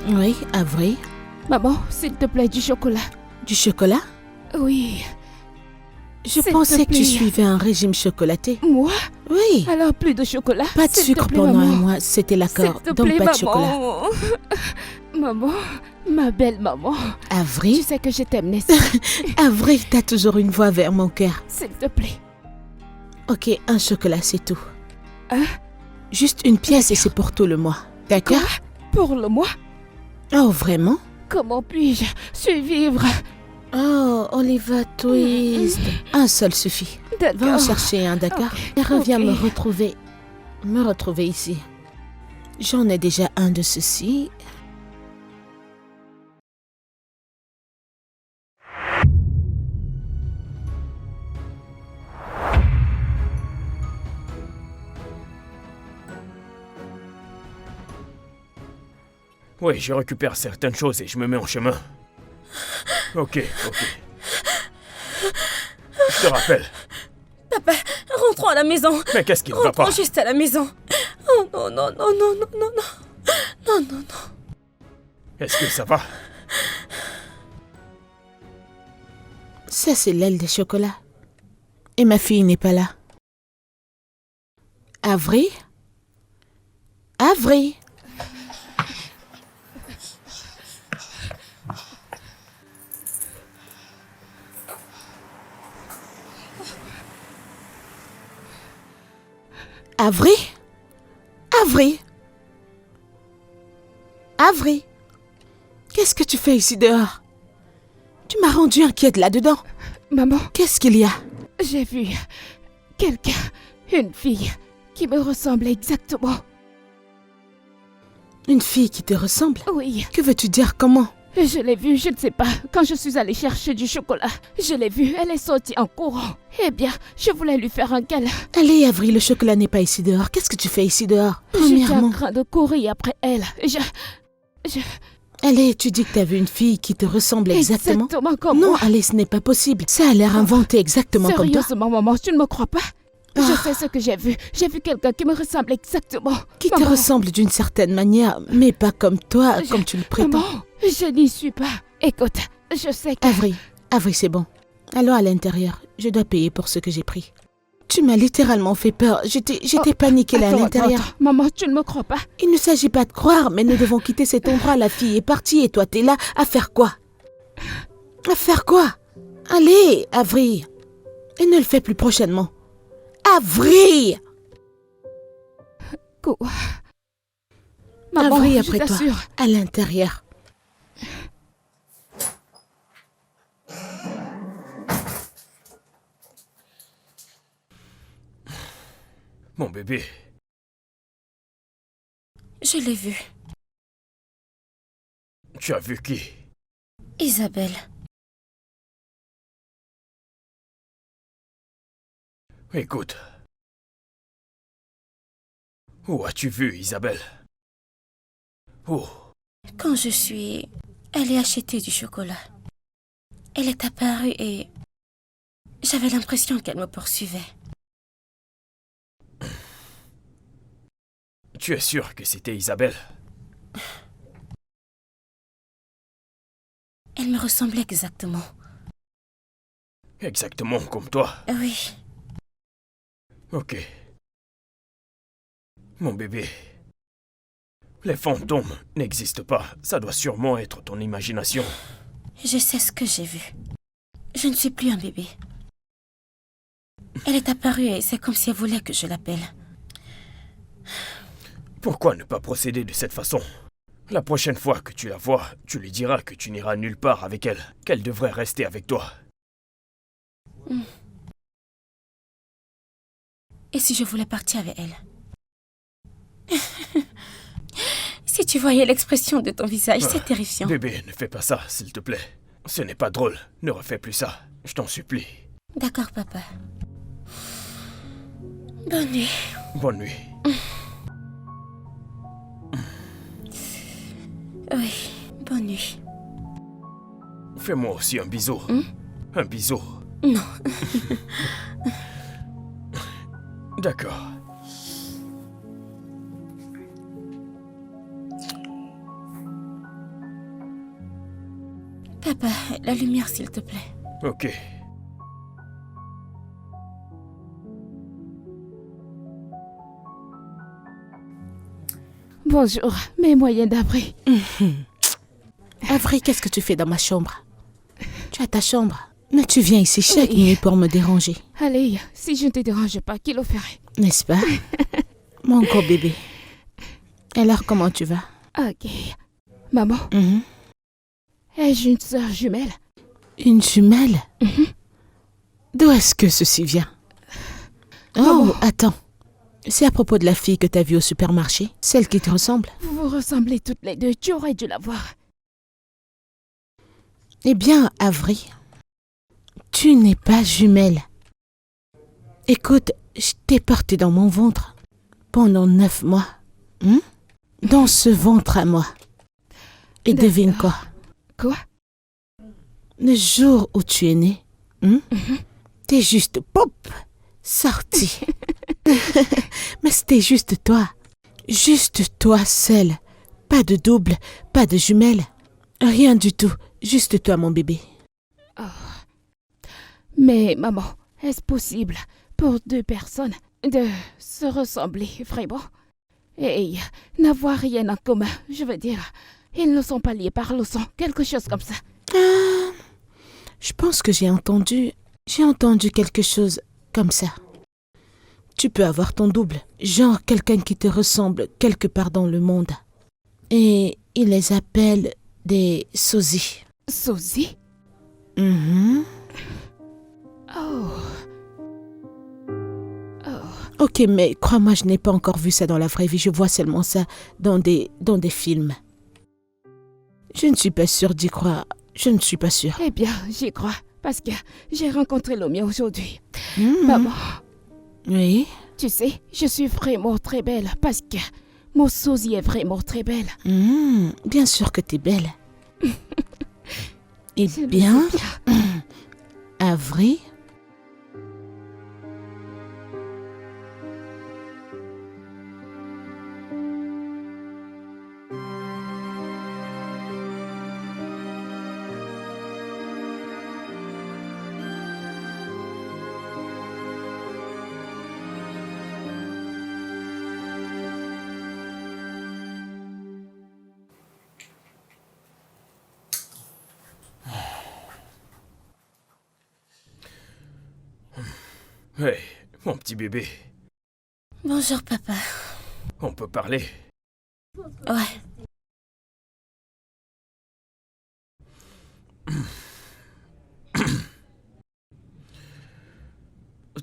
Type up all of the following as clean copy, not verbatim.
Oui, Avery. Maman, s'il te plaît, du chocolat. Du chocolat? Oui. Je pensais que tu suivais un régime chocolaté. Moi? Oui. Alors plus de chocolat. Pas de sucre pendant un mois, c'était l'accord. Donc pas de chocolat. Maman, ma belle maman. Avery? Tu sais que je t'aime, n'est-ce pas? Avery, t'as toujours une voix vers mon cœur. S'il te plaît. Ok, un chocolat, c'est tout. Hein? Juste une pièce et c'est pour tout le mois. D'accord? Pour le mois? Oh, vraiment? Comment puis-je survivre? Oh, Oliver Twist. Un seul suffit. Va en chercher un, d'accord? Et reviens me retrouver. Me retrouver ici. J'en ai déjà un de ceux-ci. Oui, je récupère certaines choses et je me mets en chemin. Ok. Je te rappelle. Papa, rentrons à la maison. Mais qu'est-ce qui ne va pas? Rentrons juste à la maison. Oh non, non, non, non, non, non, non. Non, non, non. Est-ce que ça va? Ça, c'est l'aile de chocolat. Et ma fille n'est pas là. Avery? Avery? Avery? Avery? Avery? Qu'est-ce que tu fais ici dehors? Tu m'as rendue inquiète là-dedans. Maman, qu'est-ce qu'il y a? J'ai vu quelqu'un, une fille, qui me ressemble exactement. Une fille qui te ressemble? Oui. Que veux-tu dire? Comment? Je l'ai vue, je ne sais pas, quand je suis allée chercher du chocolat. Je l'ai vue, elle est sortie en courant. Eh bien, je voulais lui faire un câlin. Allez, Avery, le chocolat n'est pas ici dehors. Qu'est-ce que tu fais ici dehors? J'étais en train de courir après elle. Allez, tu dis que t'as vu une fille qui te ressemble exactement? Exactement comme non, moi. Allez, ce n'est pas possible. Ça a l'air inventé exactement comme toi. Sérieusement, maman, tu ne me crois pas? Je sais ce que j'ai vu. J'ai vu quelqu'un qui me ressemble exactement. Qui te ressemble d'une certaine manière, mais pas comme toi, comme tu le prétends. Maman, je n'y suis pas. Écoute, je sais que... Avery, c'est bon. Allons à l'intérieur. Je dois payer pour ce que j'ai pris. Tu m'as littéralement fait peur. J'étais paniquée là à l'intérieur. Attends. Maman, tu ne me crois pas? Il ne s'agit pas de croire, mais nous devons quitter cet endroit. La fille est partie et toi, t'es là à faire quoi? À faire quoi? Allez, Avery. Et ne le fais plus prochainement. Avery! Quoi? Maman, Avery, je après toi, t'assure. à l'intérieur. Mon bébé. Je l'ai vu. Tu as vu qui? Isabelle. Écoute. Où as-tu vu Isabelle? Où? Quand je suis allée acheter du chocolat, elle est apparue et j'avais l'impression qu'elle me poursuivait. Tu es sûr que c'était Isabelle? Elle me ressemblait exactement. Exactement comme toi? Oui. Ok. Mon bébé. Les fantômes n'existent pas. Ça doit sûrement être ton imagination. Je sais ce que j'ai vu. Je ne suis plus un bébé. Elle est apparue et c'est comme si elle voulait que je l'appelle. Pourquoi ne pas procéder de cette façon? La prochaine fois que tu la vois, tu lui diras que tu n'iras nulle part avec elle, qu'elle devrait rester avec toi. Et si je voulais partir avec elle? Si tu voyais l'expression de ton visage, c'est terrifiant. Bébé, ne fais pas ça, s'il te plaît. Ce n'est pas drôle. Ne refais plus ça. Je t'en supplie. D'accord, papa. Bonne nuit. Bonne nuit. Oui, bonne nuit. Fais-moi aussi un bisou. Un bisou. Non. D'accord. Papa, la lumière, s'il te plaît. Ok. Bonjour, mes moyens d'abri. Avery, qu'est-ce que tu fais dans ma chambre? Tu as ta chambre. Mais tu viens ici chaque Oui. nuit pour me déranger, Allez, si je ne te dérange pas, qui le ferait? n'est-ce pas? Mon gros bébé. Alors, comment tu vas? Ok. Maman, Mhm. ai-je une sœur jumelle? Une jumelle? D'où est-ce que ceci vient? Oh, Maman. attends. C'est à propos de la fille que t'as vue au supermarché? Celle qui te ressemble? Vous vous ressemblez toutes les deux, tu aurais dû la voir. Eh bien, Avery, tu n'es pas jumelle. Écoute, je t'ai porté dans mon ventre pendant 9 mois. Dans ce ventre à moi. Et D'accord. devine quoi? Quoi? Le jour où tu es né, t'es juste pop, sorti. Mais c'était juste toi. Juste toi seul. Pas de double, pas de jumelle. Rien du tout. Juste toi, mon bébé. Mais maman, est-ce possible pour deux personnes de se ressembler vraiment et n'avoir rien en commun? Je veux dire, ils ne sont pas liés par le sang, quelque chose comme ça. Je pense que j'ai entendu quelque chose comme ça. Tu peux avoir ton double, genre quelqu'un qui te ressemble quelque part dans le monde. Et ils les appellent des sosies. Sosie? Mhm. Oh. Ok, mais crois-moi, je n'ai pas encore vu ça dans la vraie vie. Je vois seulement ça dans des films. Je ne suis pas sûre d'y croire. Je ne suis pas sûre. Eh bien, j'y crois, parce que j'ai rencontré le mien aujourd'hui. Mhm. Maman, Oui. tu sais, je suis vraiment très belle, parce que mon sosie est vraiment très belle. Bien sûr que t'es belle. Eh Je le bien, sais bien. Avery, Hey, mon petit bébé, Bonjour, papa. on peut parler? Ouais.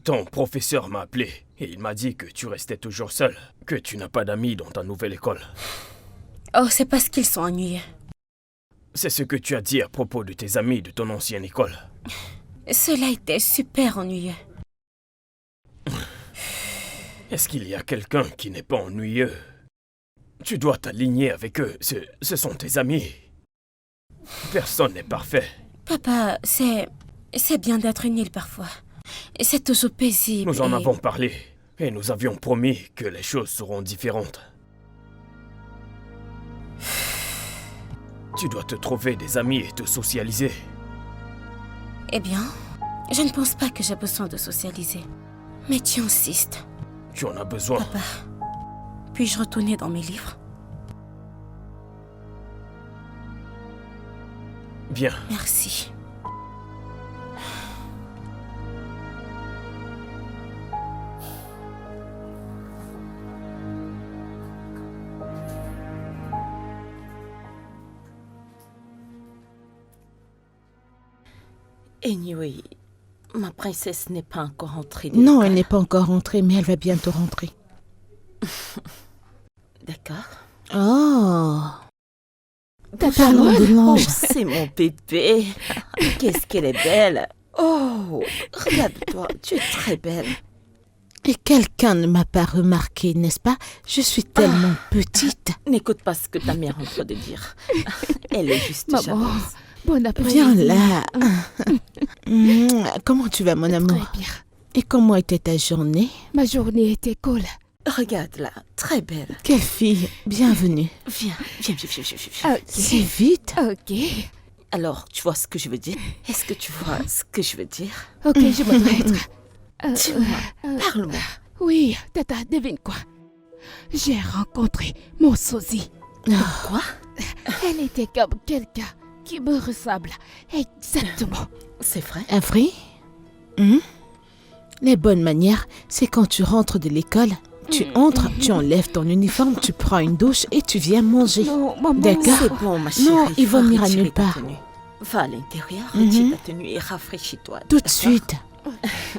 Ton professeur m'a appelé et il m'a dit que tu restais toujours seul, que tu n'as pas d'amis dans ta nouvelle école. Oh, c'est parce qu'ils sont ennuyeux. C'est ce que tu as dit à propos de tes amis de ton ancienne école. Cela était super ennuyeux. Est-ce qu'il y a quelqu'un qui n'est pas ennuyeux? Tu dois t'aligner avec eux, ce sont tes amis. Personne n'est parfait. Papa, c'est bien d'être nul parfois. C'est toujours paisible. Nous en et- avons parlé et nous avions promis que les choses seront différentes. Tu dois te trouver des amis et te socialiser. Eh bien, je ne pense pas que j'ai besoin de socialiser. Mais tu insistes. Tu en as besoin. Papa, puis-je retourner dans mes livres? Bien. Merci. Anyway, ma princesse n'est pas encore entrée. non, elle n'est pas encore rentrée, mais elle va bientôt rentrer. D'accord. Oh, T'as parlons parlé? de Oh, l'ange. c'est mon bébé. Qu'est-ce qu'elle est belle. Oh, regarde-toi, tu es très belle. Et quelqu'un ne m'a pas remarqué, n'est-ce pas? Je suis tellement petite. N'écoute pas ce que ta mère est en train de dire. Elle est juste Maman, jalouse. bon après-midi. Viens là. Comment tu vas, mon amour? Très bien. Et comment était ta journée? Ma journée était cool. Regarde-la, très belle. Quelle fille, bienvenue. Viens, viens, viens, viens, viens, viens. Ok. Si vite? Ok. Alors, tu vois ce que je veux dire? Est-ce que tu vois ce que je veux dire? Ok, je voudrais être... Dis-moi, parle-moi. Oui, Tata, devine quoi? J'ai rencontré mon sosie. Quoi? Elle était comme quelqu'un qui me ressemble exactement. C'est vrai? Avery? Les bonnes manières, c'est quand tu rentres de l'école, tu entres, tu enlèves ton uniforme, tu prends une douche et tu viens manger. Non, maman. D'accord. C'est bon, ma chérie. Non, Yvonne va n'ira retirer nulle ta part. tenue. Va à l'intérieur, retire ta tenue et rafraîchis-toi. Tout de d'accord? suite.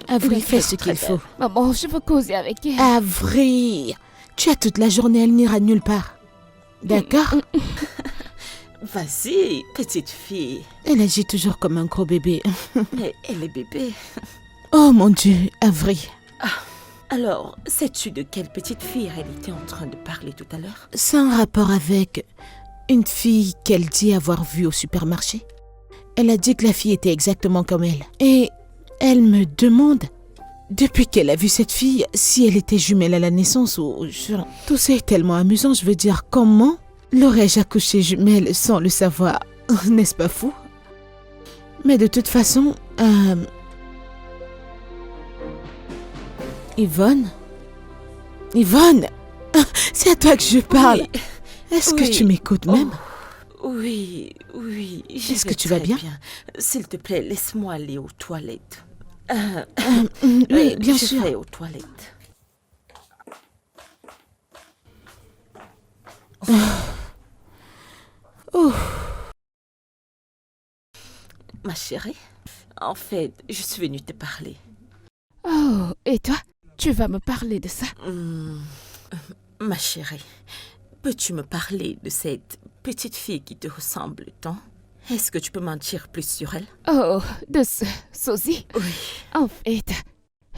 Avery, Oui, fais ce très qu'il faut. Maman, je veux causer avec elle. Avery, tu as toute la journée, elle n'ira nulle part. D'accord? Vas-y, petite fille. Elle agit toujours comme un gros bébé. Mais elle est bébé. Oh mon Dieu, Avery. Alors, sais-tu de quelle petite fille elle était en train de parler tout à l'heure? C'est un rapport avec une fille qu'elle dit avoir vue au supermarché. Elle a dit que la fille était exactement comme elle. Et elle me demande, depuis qu'elle a vu cette fille, si elle était jumelle à la naissance ou... Tout ça est tellement amusant, je veux dire, comment l'aurais-je accouché jumelle sans le savoir? N'est-ce pas fou? Mais de toute façon, Yvonne? Yvonne! C'est à toi que je parle. Oui. Est-ce Oui. que tu m'écoutes même? Oui, oui. je Est-ce que vais tu vas très bien? S'il te plaît, laisse-moi aller aux toilettes. Oui, bien je sûr. vais aux toilettes. Ma chérie, en fait, je suis venue te parler. Oh, et toi? Tu vas me parler de ça? Ma chérie, peux-tu me parler de cette petite fille qui te ressemble tant? Est-ce que tu peux m'en dire plus sur elle? Oh, de ce sosie? Oui. En fait,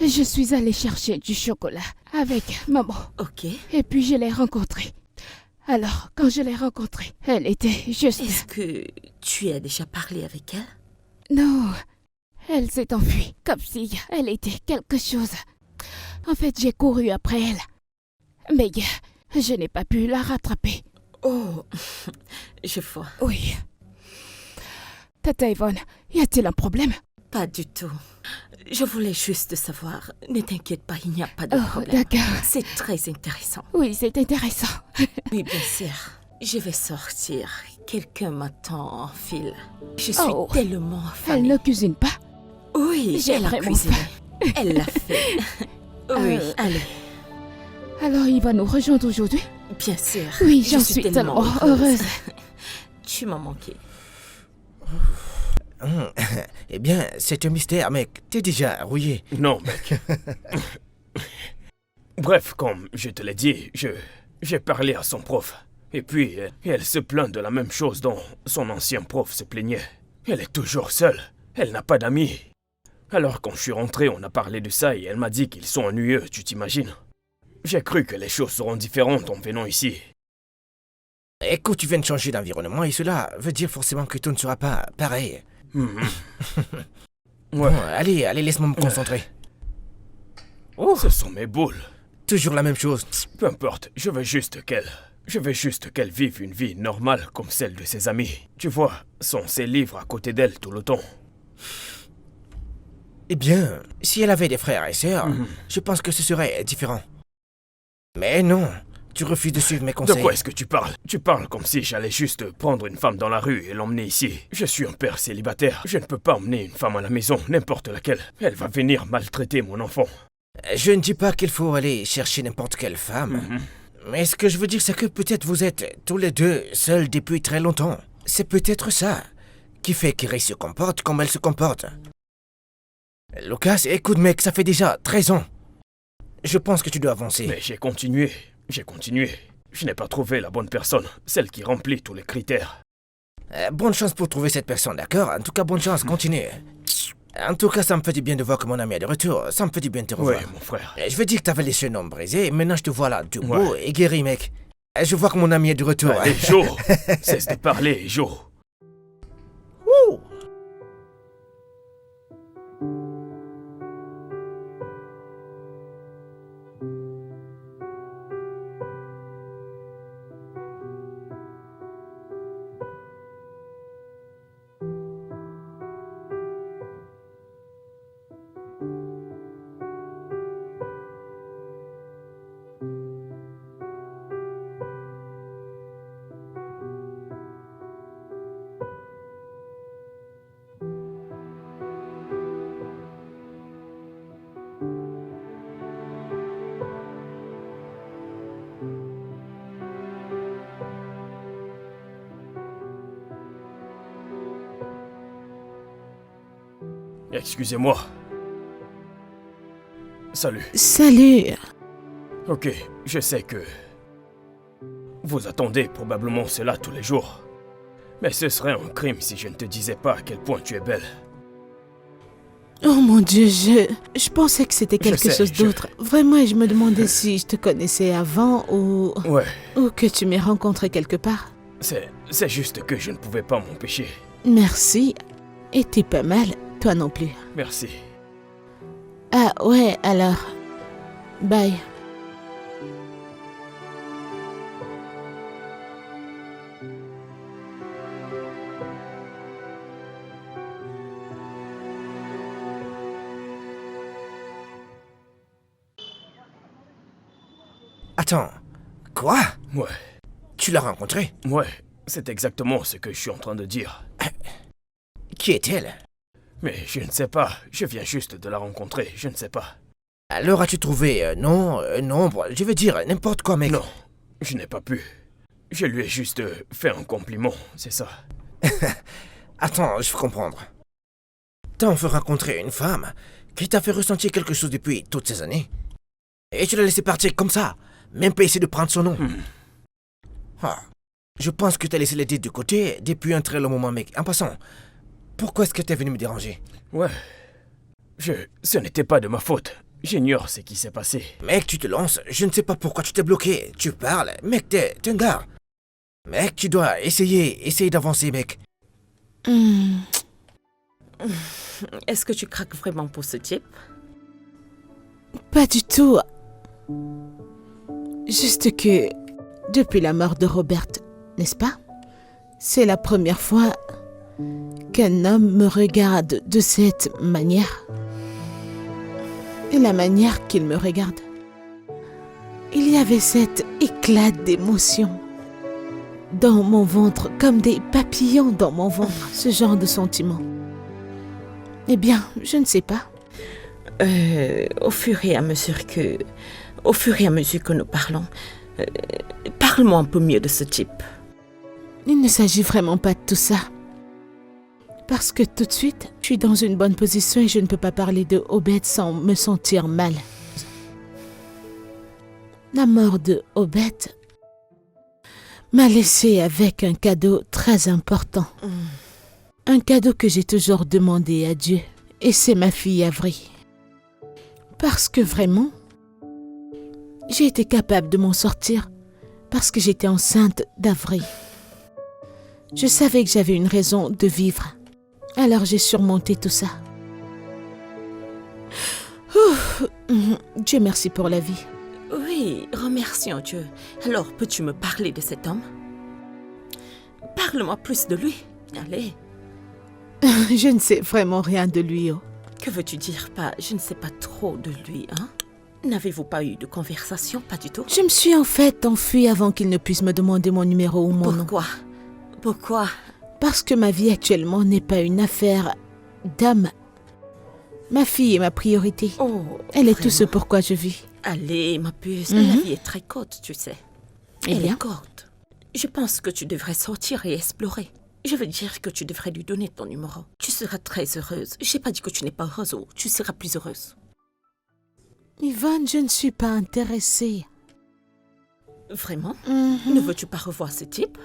je suis allée chercher du chocolat avec maman. Ok. Et puis je l'ai rencontrée. Alors, quand je l'ai rencontrée, elle était juste... Est-ce que tu as déjà parlé avec elle? Non, elle s'est enfuie, comme si elle était quelque chose. En fait, j'ai couru après elle. Mais je n'ai pas pu la rattraper. Oh, je vois. Oui. Tata Yvonne, y a-t-il un problème? Pas du tout. Je voulais juste savoir. Ne t'inquiète pas, il n'y a pas de Oh, problème. d'accord. C'est très intéressant. Oui, c'est intéressant. Oui, bien sûr. Je vais sortir. Quelqu'un m'attend en file. Je suis Oh. tellement Elle affamée. ne cuisine pas? Oui, J'ai elle a vraiment cuisiné. Elle l'a fait. Oui, allez. Alors il va nous rejoindre aujourd'hui? Bien sûr. Oui, Je j'en suis suis tellement heureuse. Tu m'as manqué. Eh bien, c'est un mystère, mec. T'es déjà rouillé. Non, mec. Bref, comme je te l'ai dit, j'ai parlé à son prof. Et puis, elle se plaint de la même chose dont son ancien prof se plaignait. Elle est toujours seule. Elle n'a pas d'amis. Alors, quand je suis rentré, on a parlé de ça et elle m'a dit qu'ils sont ennuyeux, tu t'imagines? J'ai cru que les choses seront différentes en venant ici. Écoute, tu viens de changer d'environnement et cela veut dire forcément que tout ne sera pas pareil. Ouais. Bon, allez, laisse-moi me concentrer. Oh, ce sont mes boules. Toujours la même chose. Peu importe, je veux juste qu'elle vive une vie normale comme celle de ses amis. Tu vois, sont ses livres à côté d'elle tout le temps. Eh bien, si elle avait des frères et sœurs, je pense que ce serait différent. Mais non, tu refuses de suivre mes De conseils. quoi est-ce que tu parles? Tu parles comme si j'allais juste prendre une femme dans la rue et l'emmener ici. Je suis un père célibataire. Je ne peux pas emmener une femme à la maison, n'importe laquelle. Elle va venir maltraiter mon enfant. Je ne dis pas qu'il faut aller chercher n'importe quelle femme. Mais ce que je veux dire, c'est que peut-être vous êtes tous les deux seuls depuis très longtemps. C'est peut-être ça qui fait qu'Iris se comporte comme elle se comporte. Lucas, écoute mec, ça fait déjà 13 ans. Je pense que tu dois avancer. Mais j'ai continué. Je n'ai pas trouvé la bonne personne, celle qui remplit tous les critères. Bonne chance pour trouver cette personne, d'accord? En tout cas, bonne chance, continue. En tout cas, ça me fait du bien de voir que mon ami est de retour. Ça me fait du bien de te revoir. Oui, mon frère. Je veux dire que t'avais laissé un homme brisé, maintenant je te vois là, debout Ouais. et guéri, mec. Je vois que mon ami est de retour. Allez, Joe, cesse de parler, Joe. Excusez-moi. Salut. Salut. Ok, je sais que... Vous attendez probablement cela tous les jours. Mais ce serait un crime si je ne te disais pas à quel point tu es belle. Oh mon Dieu, je pensais que c'était quelque chose d'autre. Vraiment, je me demandais si je te connaissais avant ou... Ouais. Ou que tu m'aies rencontré quelque part. C'est juste que je ne pouvais pas m'empêcher. Merci. Et t'es pas mal, toi non plus. Merci. Ah ouais, alors... Bye. Attends, quoi? Ouais. Tu l'as rencontrée? Ouais, c'est exactement ce que je suis en train de dire. Qui est-elle? Mais je ne sais pas, je viens juste de la rencontrer, je ne sais pas. Alors as-tu trouvé un nombre, je veux dire, n'importe quoi, mec? Non, je n'ai pas pu. Je lui ai juste fait un compliment, c'est ça. Attends, je veux comprendre. T'as enfin rencontré une femme qui t'a fait ressentir quelque chose depuis toutes ces années. Et tu l'as laissé partir comme ça, même pas essayer de prendre son nom. Ah, je pense que t'as laissé les dettes de côté depuis un très long moment, mec. En passant, pourquoi est-ce que t'es venu me déranger? Ouais. Ce n'était pas de ma faute. J'ignore ce qui s'est passé. Mec, tu te lances, je ne sais pas pourquoi tu t'es bloqué. Tu parles, mec, t'es un gars. Mec, tu dois essayer d'avancer, mec. Est-ce que tu craques vraiment pour ce type? Pas du tout. Juste que, depuis la mort de Robert, n'est-ce pas? C'est la première fois qu'un homme me regarde de cette manière. Et la manière qu'il me regarde, il y avait cet éclat d'émotion dans mon ventre, comme des papillons dans mon ventre, ce genre de sentiment. Eh bien, je ne sais pas. Au fur et à mesure que nous parlons, parle-moi un peu mieux de ce type. Il ne s'agit vraiment pas de tout ça. Parce que tout de suite, je suis dans une bonne position et je ne peux pas parler de Obed sans me sentir mal. La mort de Obed m'a laissé avec un cadeau très important. Un cadeau que j'ai toujours demandé à Dieu. Et c'est ma fille Avery. Parce que vraiment, j'ai été capable de m'en sortir parce que j'étais enceinte d'Avery. Je savais que j'avais une raison de vivre. Alors j'ai surmonté tout ça. Ouf, Dieu merci pour la vie. Oui, remercions Dieu. Alors, peux-tu me parler de cet homme? Parle-moi plus de lui. Allez. Je ne sais vraiment rien de lui. Oh. Que veux-tu dire par « je ne sais pas trop de lui », hein? N'avez-vous pas eu de conversation? Pas du tout. Je me suis en fait enfuie avant qu'il ne puisse me demander mon numéro ou mon nom. Pourquoi? Parce que ma vie actuellement n'est pas une affaire d'homme. Ma fille est ma priorité. Oh, elle est vraiment? tout ce pourquoi je vis. Allez, ma puce, la vie est très courte, tu sais. Eh Elle bien? est courte. Je pense que tu devrais sortir et explorer. Je veux dire que tu devrais lui donner ton numéro. Tu seras très heureuse. J'ai pas dit que tu n'es pas heureuse, ou tu seras plus heureuse. Yvonne, je ne suis pas intéressée. Vraiment? Ne veux-tu pas revoir ce type?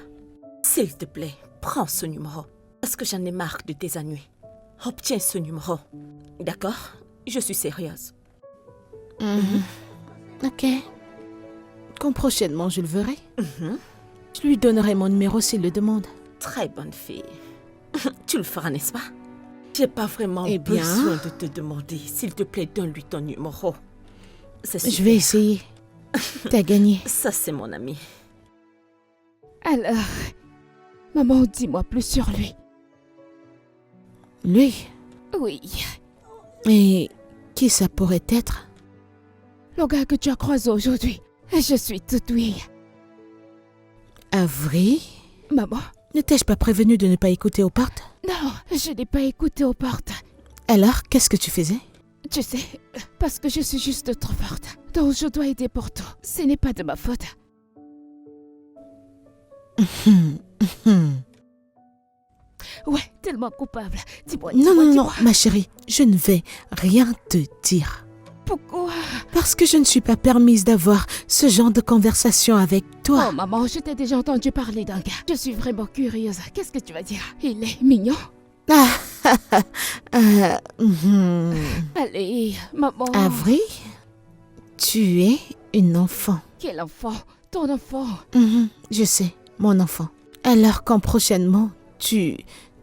S'il te plaît, prends ce numéro. Parce que j'en ai marre de tes ennuis. Obtiens ce numéro. D'accord? Je suis sérieuse. Ok. Quand prochainement je le verrai, je lui donnerai mon numéro s'il le demande. Très bonne fille. Tu le feras, n'est-ce pas? J'ai pas vraiment Eh bien? besoin de te demander. S'il te plaît, donne-lui ton numéro. C'est super. Je vais essayer. T'as gagné. Ça, c'est mon ami. Alors, maman, dis-moi plus sur lui. Lui? Oui, Et qui ça pourrait être? le gars que tu as croisé aujourd'hui. Je suis toute oui. Avery? Maman? Ne t'ai-je pas prévenu de ne pas écouter aux portes? Non, je n'ai pas écouté aux portes. Alors, qu'est-ce que tu faisais? Tu sais, parce que je suis juste trop forte. Donc je dois aider pour tout. Ce n'est pas de ma faute. Ouais, tellement coupable. Dis-moi, Non, dis-moi, non, non, dis-moi. ma chérie, je ne vais rien te dire. Pourquoi? Parce que je ne suis pas permise d'avoir ce genre de conversation avec toi. Oh maman, je t'ai déjà entendu parler d'un gars. Je suis vraiment curieuse. Qu'est-ce que tu vas dire? Il est mignon? Mhm. Allez, maman. Avery, tu es une enfant. Quel enfant? Ton enfant. Mhm, je sais, mon enfant. Alors quand prochainement tu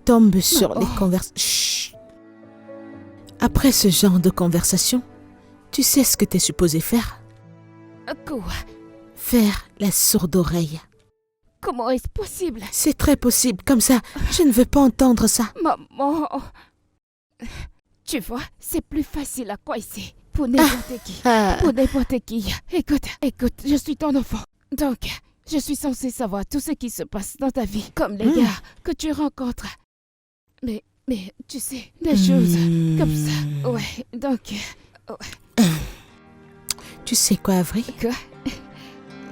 tombes sur Maman. les conversations... Après ce genre de conversation, tu sais ce que tu es supposé faire? Quoi? Faire la sourde oreille. Comment est-ce possible? C'est très possible, comme ça, je ne veux pas entendre ça. Maman. Tu vois, c'est plus facile à quoi ici. Pour n'importe qui. Ah, Pour n'importe qui. Écoute, je suis ton enfant. Donc, je suis censée savoir tout ce qui se passe dans ta vie, comme les gars que tu rencontres. Mais, tu sais, des choses comme ça. Ouais, donc... tu sais quoi, Avery? Quoi?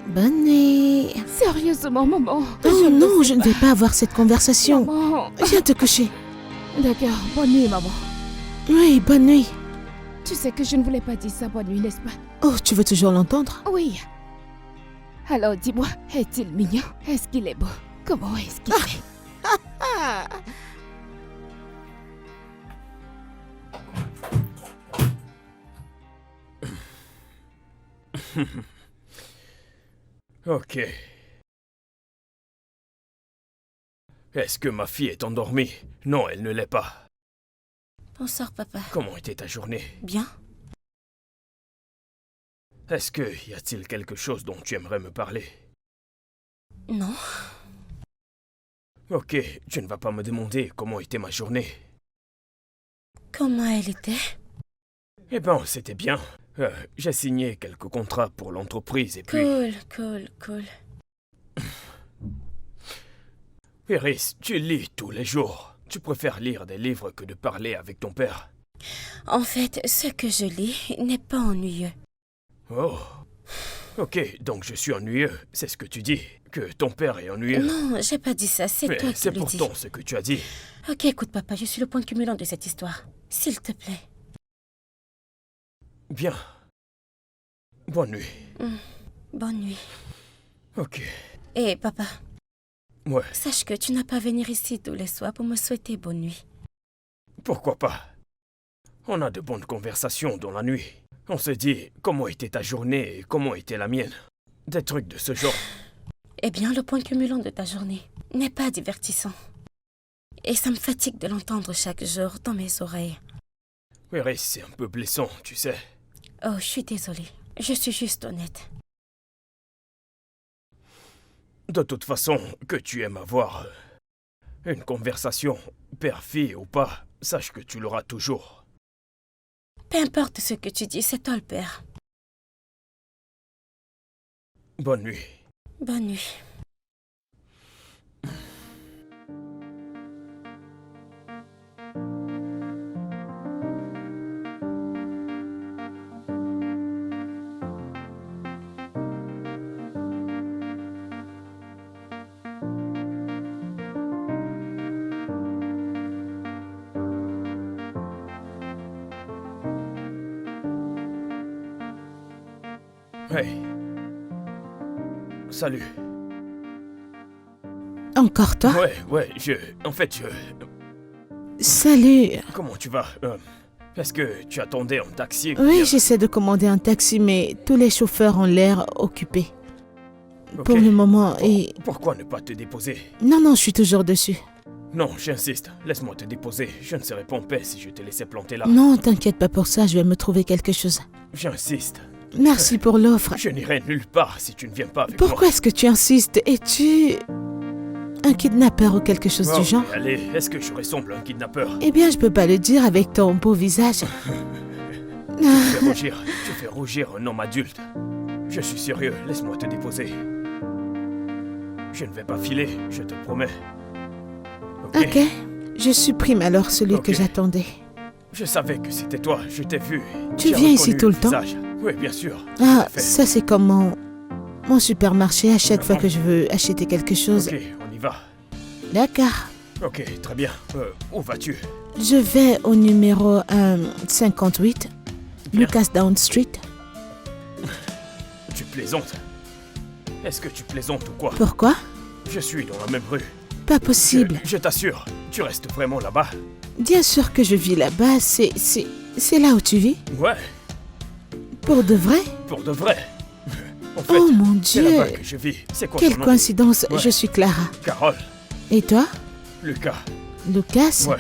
Bonne nuit. Sérieusement, maman. Oh non, je ne vais pas avoir cette conversation. Maman. Viens te coucher. D'accord, bonne nuit, maman. Oui, bonne nuit. Tu sais que je ne voulais pas dire ça bonne nuit, n'est-ce pas? Oh, tu veux toujours l'entendre? Oui. Alors, dis-moi, est-il mignon? Est-ce qu'il est beau? Comment est-ce qu'il est? Ok. Est-ce que ma fille est endormie? Non, elle ne l'est pas. Bonsoir, papa. Comment était ta journée? Bien? Est-ce que y a-t-il quelque chose dont tu aimerais me parler? Non? Ok, tu ne vas pas me demander comment était ma journée. Comment elle était? Eh ben, c'était bien. J'ai signé quelques contrats pour l'entreprise et puis... Cool. Iris, tu lis tous les jours. Tu préfères lire des livres que de parler avec ton père. En fait, ce que je lis n'est pas ennuyeux. Oh. Ok, donc je suis ennuyeux. C'est ce que tu dis. Que ton père est ennuyeux. Non, j'ai pas dit ça, c'est Mais toi qui c'est le dis. pourtant ce que tu as dit. Ok, écoute, papa, je suis le point cumulant de cette histoire. S'il te plaît. Bien. Bonne nuit. Bonne nuit. Ok. Et papa, Ouais, sache que tu n'as pas à venir ici tous les soirs pour me souhaiter bonne nuit. pourquoi pas. On a de bonnes conversations dans la nuit. On se dit comment était ta journée et comment était la mienne. Des trucs de ce genre. Eh bien, le point cumulant de ta journée n'est pas divertissant. Et ça me fatigue de l'entendre chaque jour dans mes oreilles. Iris, c'est un peu blessant, tu sais. Oh, je suis désolée. Je suis juste honnête. De toute façon, que tu aimes avoir une conversation, père-fille ou pas, sache que tu l'auras toujours. Peu importe ce que tu dis, c'est toi le père. Bonne nuit. Bonne nuit. Hey. Salut. Encore toi? Ouais, En fait, Salut. Comment tu vas? Est-ce que tu attendais un taxi? ou Oui, bien- j'essaie de commander un taxi, mais tous les chauffeurs ont l'air occupés. Ok. Pour le moment, et... Pourquoi ne pas te déposer? Non, je suis toujours dessus. Non, j'insiste. Laisse-moi te déposer. Je ne serais pas en paix si je te laissais planter là. Non, t'inquiète pas pour ça, je vais me trouver quelque chose. J'insiste. Merci pour l'offre. Je n'irai nulle part si tu ne viens pas avec Pourquoi est-ce que tu insistes? Es-tu un kidnappeur ou quelque chose moi. du genre? Mais allez, est-ce que je ressemble à un kidnappeur? Eh bien, je peux pas le dire avec ton beau visage. Tu fais rougir un homme adulte. Je suis sérieux, laisse-moi te déposer. Je ne vais pas filer, je te le promets. Ok, je supprime alors celui Ok. que j'attendais. Je savais que c'était toi, je t'ai vu. Tu J'ai viens ici reconnu tout le temps? visage. Oui, bien sûr. Ah, tout à fait. ça c'est comme mon supermarché à chaque fois que je veux acheter quelque chose. Ok, on y va. D'accord. Ok, très bien. Où vas-tu? Je vais au numéro 58, Bien. Lucas Down Street. Tu plaisantes? Est-ce que tu plaisantes ou quoi? Pourquoi? Je suis dans la même rue. Pas possible. Je t'assure, tu restes vraiment là-bas? Bien sûr que je vis là-bas, c'est là où tu vis? Ouais, Pour de vrai? pour de vrai. En fait, Oh mon c'est Dieu! là-bas que je vis. C'est quoi Quelle ton nom? coïncidence, Ouais. je suis Clara. Carole, Et toi? Lucas. Lucas? Ouais.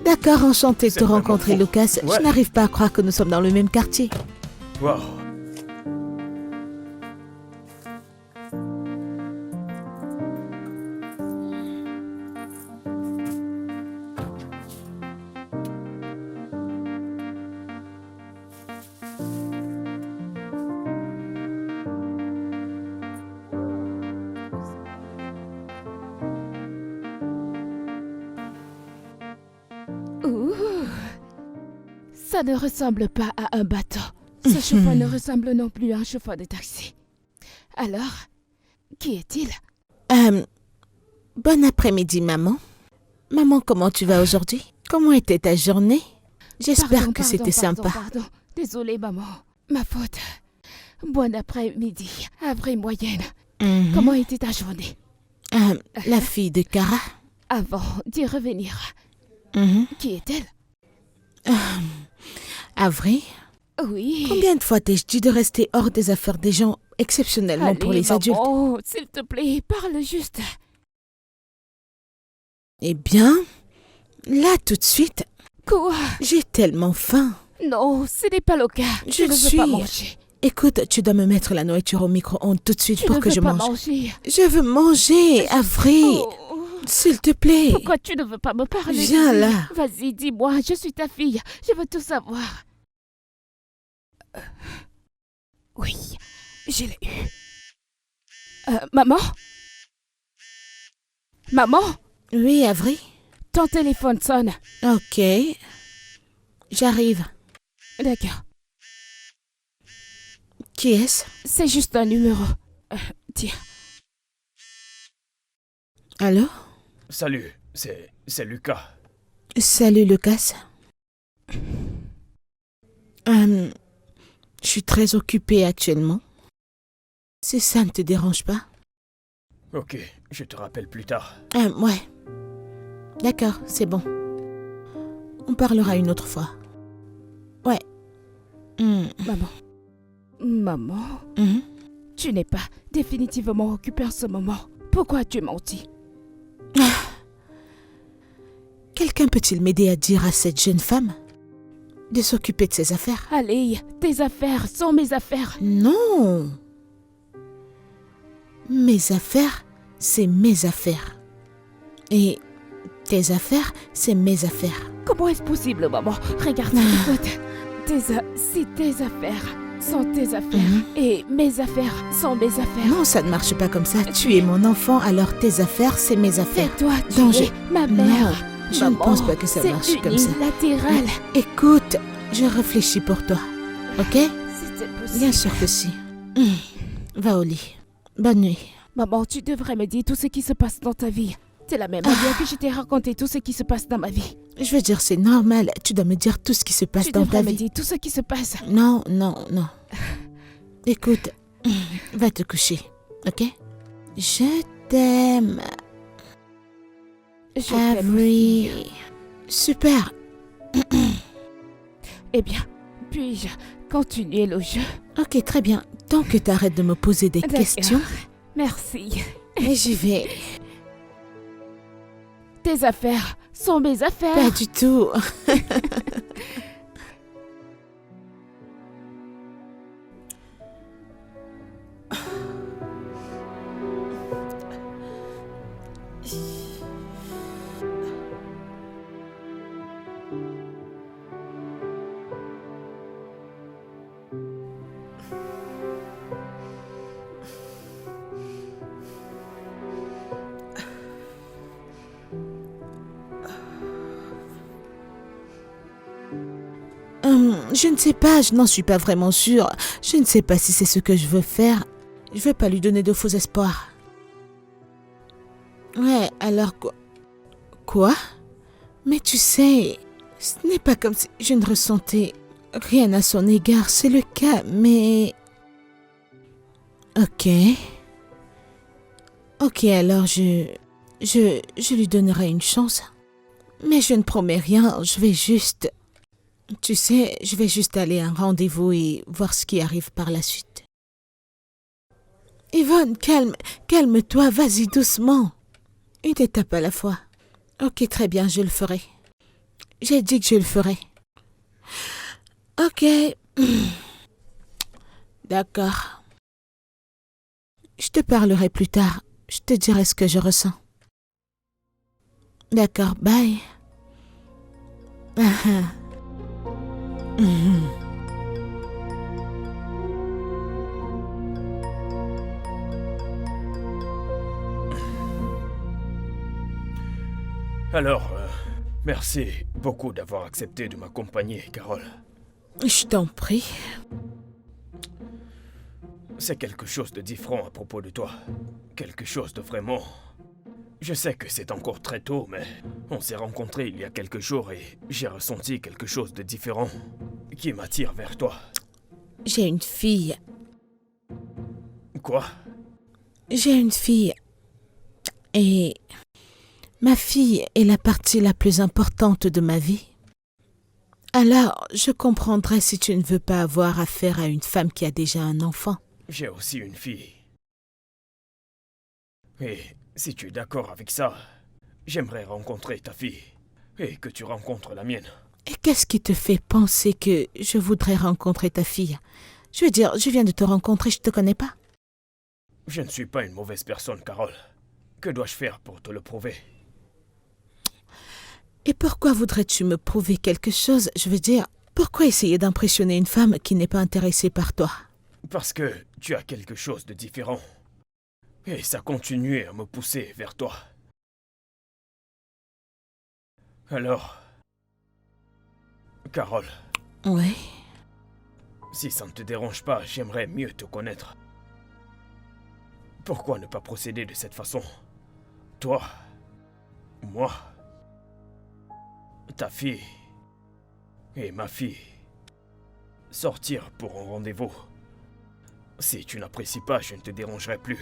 D'accord, enchanté de C'est te vraiment rencontrer, faux. Lucas. Ouais. Je n'arrive pas à croire que nous sommes dans le même quartier. Wow. Ouh. Ça ne ressemble pas à un bateau. Ce chauffeur ne ressemble non plus à un chauffeur de taxi. Alors, qui est-il? Bon après-midi, maman. Maman, comment tu vas aujourd'hui? Comment était ta journée? J'espère que c'était sympa. Pardon. Désolée, maman. Ma faute. Bon après-midi. Avril moyenne. Mhm. Comment était ta journée? La fille de Cara. Avant d'y revenir, Mhm. qui est-elle? Avril, Oui. combien de fois t'ai-je dit de rester hors des affaires des gens exceptionnellement pour Allez, les adultes? maman, s'il te plaît, parle juste. Eh bien, là tout de suite, Quoi? j'ai tellement faim. Non, ce n'est pas le cas. Je Tu ne veux suis- pas manger. Écoute, tu dois me mettre la nourriture au micro-ondes tout de suite Tu pour ne que veux je pas mange. manger. Je veux manger, Avril. Oh. S'il te plaît. Pourquoi tu ne veux pas me parler? Viens Dis. là. Vas-y, dis-moi, je suis ta fille. Je veux tout savoir. Oui, je l'ai eu. Maman? Maman? Oui, Avril. Ton téléphone sonne. Ok. J'arrive. D'accord. Qui est-ce? C'est juste un numéro. Tiens. Allô? Salut, c'est Lucas. Salut, Lucas. Je suis très occupée actuellement. Si ça ne te dérange pas? Ok, je te rappelle plus tard. Ouais. D'accord, c'est bon. On parlera une autre fois. Ouais. Maman. Maman, Mhm. tu n'es pas définitivement occupée en ce moment. Pourquoi as-tu menti? Quelqu'un peut-il m'aider à dire à cette jeune femme de s'occuper de ses affaires? Allez, tes affaires sont mes affaires. Non. Mes affaires, c'est mes affaires. Et tes affaires, c'est mes affaires. Comment est-ce possible, maman? Regarde, écoute. Si tes affaires sont tes affaires et mes affaires sont mes affaires. Non, ça ne marche pas comme ça. Tu es mon enfant, alors tes affaires, c'est mes affaires. C'est toi, tu Non, es ma mère. Non, je ne Maman, pense pas que ça marche comme ça. C'est unilatéral. Écoute, je réfléchis pour toi. Ok? C'était possible. Bien sûr que si. Va au lit. Bonne nuit. Maman, tu devrais me dire tout ce qui se passe dans ta vie. C'est la même manière que je t'ai raconté tout ce qui se passe dans ma vie. Je veux dire, c'est normal. Tu dois me dire tout ce qui se passe Tu dans devrais ta me vie. dire tout ce qui se passe. Non, non, non. Écoute, va te coucher, ok? Je t'aime, Je t'aime. Avril. Super. Eh bien, puis-je continuer le jeu? Ok, très bien. Tant que tu arrêtes de me poser des D'accord. questions, Merci. et j'y vais. Tes affaires sont mes affaires. Pas du tout. Je ne sais pas, je n'en suis pas vraiment sûre. Je ne sais pas si c'est ce que je veux faire. Je veux pas lui donner de faux espoirs. Ouais, alors quoi? Quoi? Mais tu sais, ce n'est pas comme si je ne ressentais rien à son égard, c'est le cas, mais... Ok. Ok, alors je lui donnerai une chance. Mais je ne promets rien, je vais juste... Tu sais, je vais juste aller à un rendez-vous et voir ce qui arrive par la suite. Yvonne, calme-toi, vas-y doucement. Une étape à la fois. Ok, très bien, je le ferai. J'ai dit que je le ferai. Ok. D'accord. Je te parlerai plus tard. Je te dirai ce que je ressens. D'accord, bye. Alors, merci beaucoup d'avoir accepté de m'accompagner, Carole. Je t'en prie. C'est quelque chose de différent à propos de toi. Quelque chose de vraiment... Je sais que c'est encore très tôt, mais on s'est rencontrés il y a quelques jours et j'ai ressenti quelque chose de différent qui m'attire vers toi. J'ai une fille. Quoi? J'ai une fille. Et ma fille est la partie la plus importante de ma vie. Alors, je comprendrais si tu ne veux pas avoir affaire à une femme qui a déjà un enfant. J'ai aussi une fille. Et si tu es d'accord avec ça, j'aimerais rencontrer ta fille et que tu rencontres la mienne. Et qu'est-ce qui te fait penser que je voudrais rencontrer ta fille? Je veux dire, je viens de te rencontrer, je te connais pas. Je ne suis pas une mauvaise personne, Carole. Que dois-je faire pour te le prouver? Et pourquoi voudrais-tu me prouver quelque chose? Je veux dire, pourquoi essayer d'impressionner une femme qui n'est pas intéressée par toi? Parce que tu as quelque chose de différent. Et ça continue à me pousser vers toi. Alors, Carole, Oui. si ça ne te dérange pas, j'aimerais mieux te connaître. Pourquoi ne pas procéder de cette façon? Toi, moi, ta fille et ma fille. Sortir pour un rendez-vous. Si tu n'apprécies pas, je ne te dérangerai plus.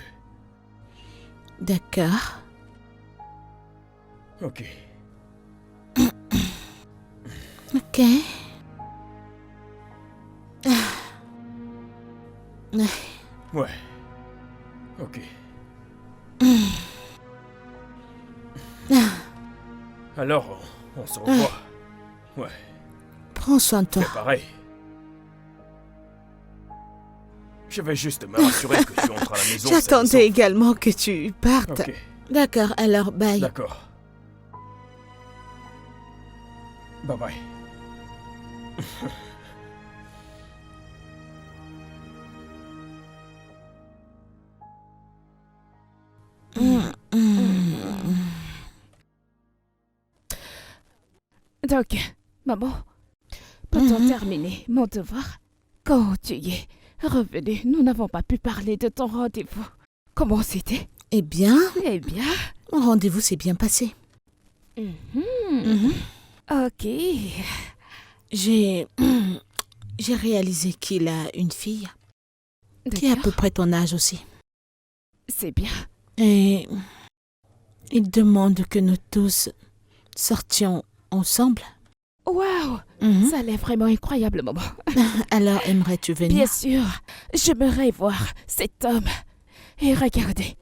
D'accord. Ok. Ok. Ouais. Ok. Alors, on se revoit. Ouais, Prends soin de toi. c'est pareil. Je vais juste me rassurer que tu entres à la maison. J'attendais également que tu partes. Ok, D'accord, alors bye. d'accord. Bye bye. Donc, maman, peut-on terminer mon devoir? Quand tu y es revenu, nous n'avons pas pu parler de ton rendez-vous. Comment c'était? Eh bien, Eh bien, mon rendez-vous s'est bien passé. ok. J'ai réalisé qu'il a une fille qui est à peu D'accord, près ton âge aussi. c'est bien. Et il demande que nous tous sortions ensemble. Waouh, Mhm. ça a l'air vraiment incroyable, maman. Alors, aimerais-tu venir? Bien sûr, j'aimerais voir cet homme et regarder.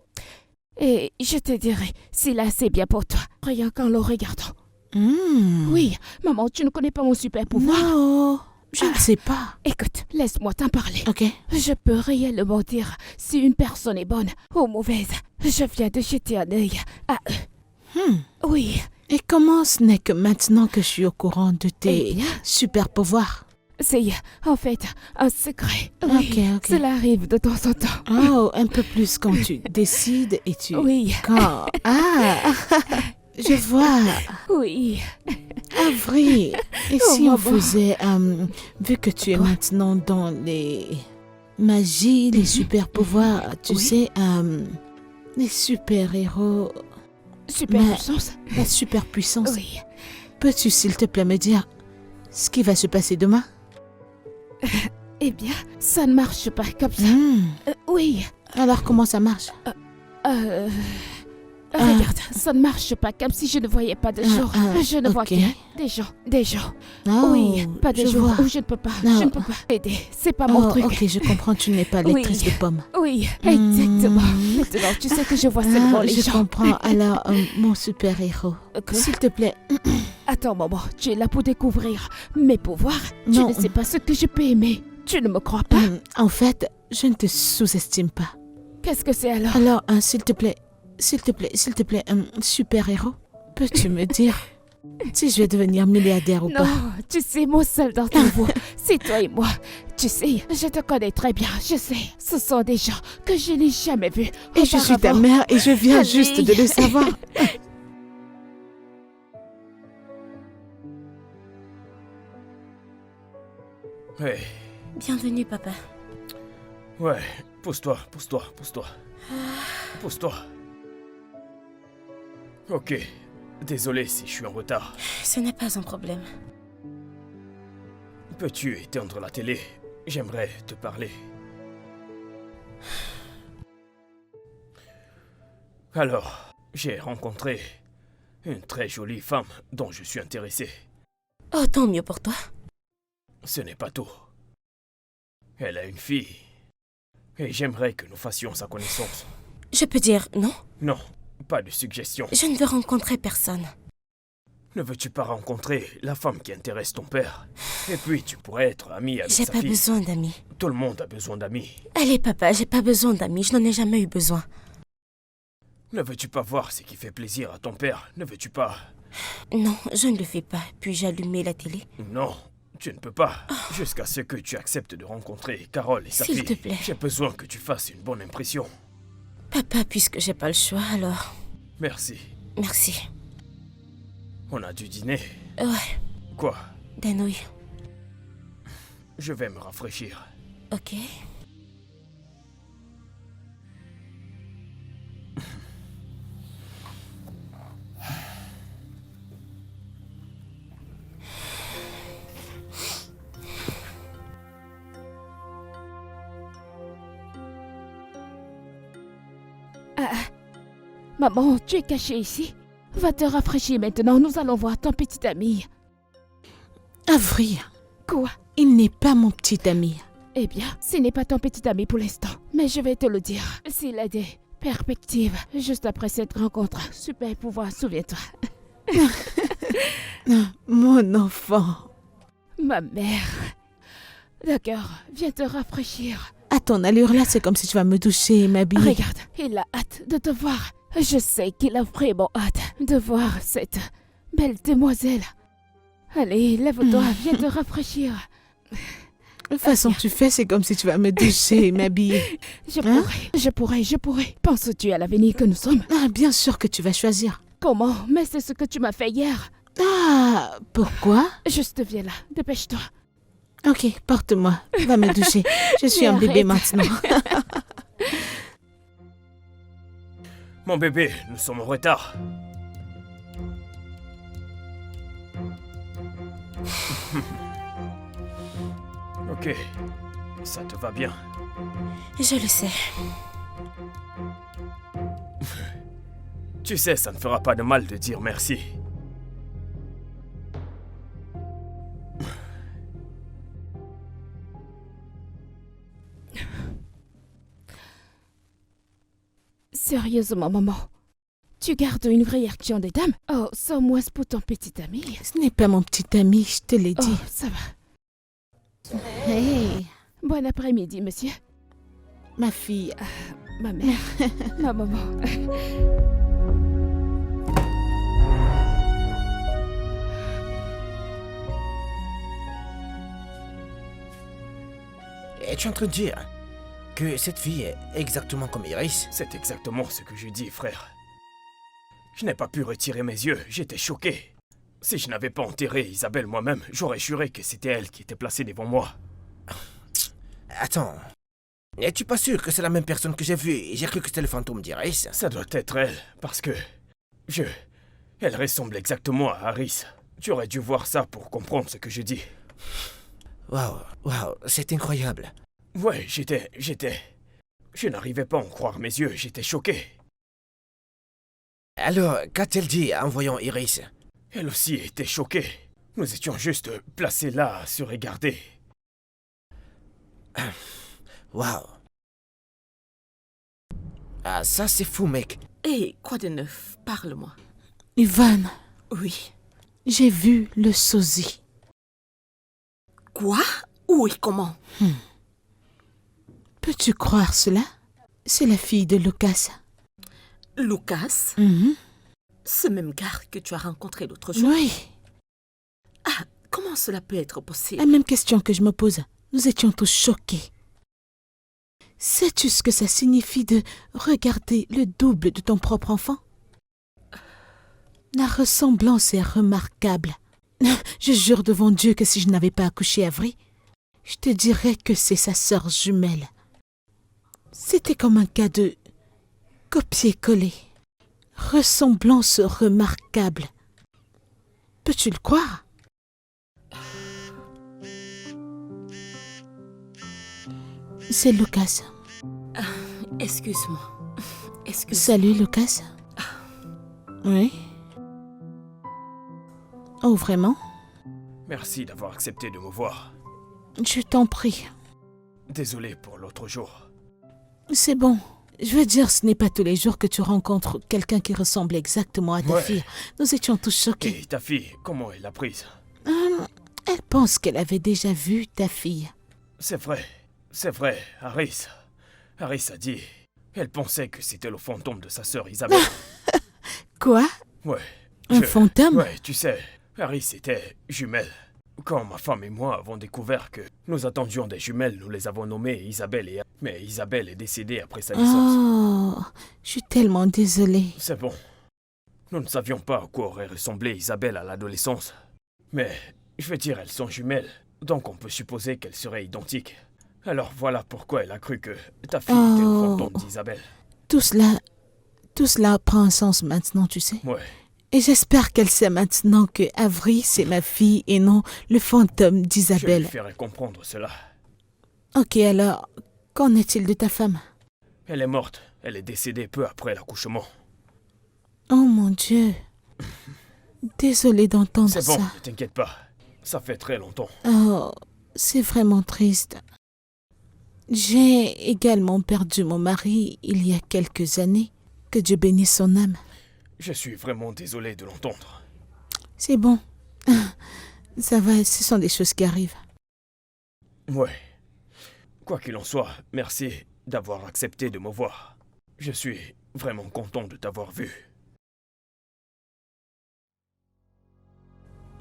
Et je te dirai s'il est assez bien pour toi, rien qu'en le regardant. Oui, maman, tu ne connais pas mon super pouvoir. Non, je ne sais pas. Écoute, laisse-moi t'en parler. Ok. Je peux réellement dire si une personne est bonne ou mauvaise. Je viens de jeter un œil à eux. Oui, Et comment ce n'est que maintenant que je suis au courant de eh tes bien, super pouvoirs? c'est en fait un secret. Oui, Ok, ok. cela arrive de temps en temps. Oh, un peu plus quand tu décides et tu... Oui, Quand... Ah, je vois. oui. Avril. Et Oh, si on maman. faisait... vu que tu es Quoi? maintenant dans les magies, les super pouvoirs, tu Oui. sais, les super-héros... Super Mais- puissance. La superpuissance. Oui. Peux-tu, s'il te plaît, me dire ce qui va se passer demain? Eh bien, ça ne marche pas comme ça. Oui. Alors, comment ça marche? Regarde, ça ne marche pas comme si je ne voyais pas de jour. Je ne vois ok. que des jours. Des jours. Oh, Oui, pas de je jours vois. où je ne peux pas. Non. Je ne peux pas aider. C'est pas mon Oh, truc. ok, je comprends, tu n'es pas Oui. lectrice de pommes. Oui, exactement. Hmm. Maintenant, tu sais que je vois seulement les je gens. comprends. Alors, mon super-héros, Quoi? s'il te plaît, Attends, maman, tu es là pour découvrir mes pouvoirs. Tu Non. ne sais pas ce que je peux aimer. Tu ne me crois pas. en fait, je ne te sous-estime pas. Qu'est-ce que c'est alors? Alors, s'il te plaît, super-héros, peux-tu me dire si je vais devenir milliardaire ou Non, pas? tu sais, mon seul d'entre vous, c'est toi et moi. Tu sais, je te connais très bien, je sais. Ce sont des gens que je n'ai jamais vus. Et je suis ta auparavant. mère et je viens Allez. juste de le savoir. Hey, Bienvenue, papa. ouais, pousse-toi, pousse-toi, pousse-toi. Pousse-toi. Ok, désolé si je suis en retard. Ce n'est pas un problème. Peux-tu éteindre la télé? J'aimerais te parler. Alors, j'ai rencontré une très jolie femme dont je suis intéressé. Oh, tant mieux pour toi. Ce n'est pas tout. Elle a une fille. Et j'aimerais que nous fassions sa connaissance. Je peux dire non? Non, pas de suggestion. Je ne veux rencontrer personne. Ne veux-tu pas rencontrer la femme qui intéresse ton père? Et puis tu pourrais être ami avec J'ai sa pas fille. besoin d'amis. Tout le monde a besoin d'amis. Allez, papa, j'ai pas besoin d'amis. Je n'en ai jamais eu besoin. Ne veux-tu pas voir ce qui fait plaisir à ton père? Ne veux-tu pas? Non, je ne le fais pas. Puis-je allumer la télé? Non, tu ne peux pas. Jusqu'à ce que tu acceptes de rencontrer Carole et sa S'il fille. te plaît. J'ai besoin que tu fasses une bonne impression. Papa, puisque j'ai pas le choix, alors... Merci. Merci. On a dû dîner. Ouais, Quoi? des nouilles. Je vais me rafraîchir. Ok. Maman, tu es cachée ici. Va te rafraîchir maintenant, nous allons voir ton petit ami. Avril, Quoi? il n'est pas mon petit ami. Eh bien, ce n'est pas ton petit ami pour l'instant, mais je vais te le dire. S'il a des perspectives, juste après cette rencontre, super pouvoir, souviens-toi. Mon enfant. Ma mère. D'accord, viens te rafraîchir. À ton allure là, c'est comme si tu vas me doucher et m'habiller. Regarde, il a hâte de te voir. Je sais qu'il a vraiment hâte de voir cette belle demoiselle. Allez, lève-toi, viens te rafraîchir. De toute façon que tu fais, c'est comme si tu vas me doucher et m'habiller. Je pourrais. Penses-tu à l'avenir que nous sommes? Ah, bien sûr que tu vas choisir. Comment? Mais c'est ce que tu m'as fait hier. Ah, pourquoi? Juste viens là, dépêche-toi. Ok, porte-moi. Va me doucher. Je suis Mais un bébé arrête. maintenant. Mon bébé, nous sommes en retard. Ok, ça te va bien. Je le sais. Tu sais, ça ne fera pas de mal de dire merci. Sérieusement, maman. Tu gardes une vraie réaction des dames? Oh, sans moins pour ton petit ami. Ce n'est pas mon petit ami, je te l'ai Oh, dit. ça va. Hey, Bon après-midi, monsieur. ma fille. Ma mère. Ma maman. Es-tu en train de dire que cette fille est exactement comme Iris? C'est exactement ce que je dis, frère. Je n'ai pas pu retirer mes yeux, j'étais choqué. Si je n'avais pas enterré Isabelle moi-même, j'aurais juré que c'était elle qui était placée devant moi. Attends. Es-tu pas sûr que c'est la même personne que j'ai vue et j'ai cru que c'était le fantôme d'Iris? Ça doit être elle, parce que Elle ressemble exactement à Harris. Tu aurais dû voir ça pour comprendre ce que je dis. Waouh, c'est incroyable. Ouais, Je n'arrivais pas à en croire mes yeux, j'étais choqué. Alors, qu'a-t-elle dit en voyant Iris? Elle aussi était choquée. Nous étions juste placés là à se regarder. Waouh. Ah, ça c'est fou, mec. Hé, quoi de neuf? Parle-moi. Yvonne, Oui. j'ai vu le sosie. Quoi? Où et comment? Peux-tu croire cela? C'est la fille de Lucas. Lucas? Mhm. Ce même gars que tu as rencontré l'autre jour? Oui, Ah, comment cela peut être possible? la même question que je me pose. Nous étions tous choqués. Sais-tu ce que ça signifie de regarder le double de ton propre enfant? La ressemblance est remarquable. Je jure devant Dieu que si je n'avais pas accouché Avery, je te dirais que c'est sa sœur jumelle. C'était comme un cas de copier-coller. Ressemblance remarquable. Peux-tu le croire? C'est Lucas. Excuse-moi. Excuse. Salut, Lucas. Oui. Oh, vraiment? Merci d'avoir accepté de me voir. Je t'en prie. Désolé pour l'autre jour. C'est bon. Je veux dire, ce n'est pas tous les jours que tu rencontres quelqu'un qui ressemble exactement à ta Ouais. fille. Nous étions tous choqués. Et ta fille, comment elle l'a prise? Elle pense qu'elle avait déjà vu ta fille. C'est vrai, Harris. Harris a dit. Elle pensait que c'était le fantôme de sa sœur Isabelle. Quoi? Ouais. Un fantôme? Ouais, tu sais, Harris était jumelle. Quand ma femme et moi avons découvert que nous attendions des jumelles, nous les avons nommées Isabelle et... Mais Isabelle est décédée après sa naissance. Oh, je suis tellement désolée. C'est bon. Nous ne savions pas à quoi aurait ressemblé Isabelle à l'adolescence. Mais, je veux dire, elles sont jumelles. Donc on peut supposer qu'elles seraient identiques. Alors voilà pourquoi elle a cru que ta fille était le fantôme d'Isabelle. Tout cela prend un sens maintenant, tu sais. Ouais. Et j'espère qu'elle sait maintenant que Avery, c'est ma fille et non le fantôme Je lui d'Isabelle. ferai comprendre cela. Ok, alors, qu'en est-il de ta femme? Elle est morte. Elle est décédée peu après l'accouchement. Oh mon Dieu. Désolée d'entendre C'est bon, ça. ne t'inquiète pas. Ça fait très longtemps. Oh, c'est vraiment triste. J'ai également perdu mon mari il y a quelques années. Que Dieu bénisse son âme. Je suis vraiment désolé de l'entendre. C'est bon. Ça va, ce sont des choses qui arrivent. Ouais. Quoi qu'il en soit, merci d'avoir accepté de me voir. Je suis vraiment content de t'avoir vu.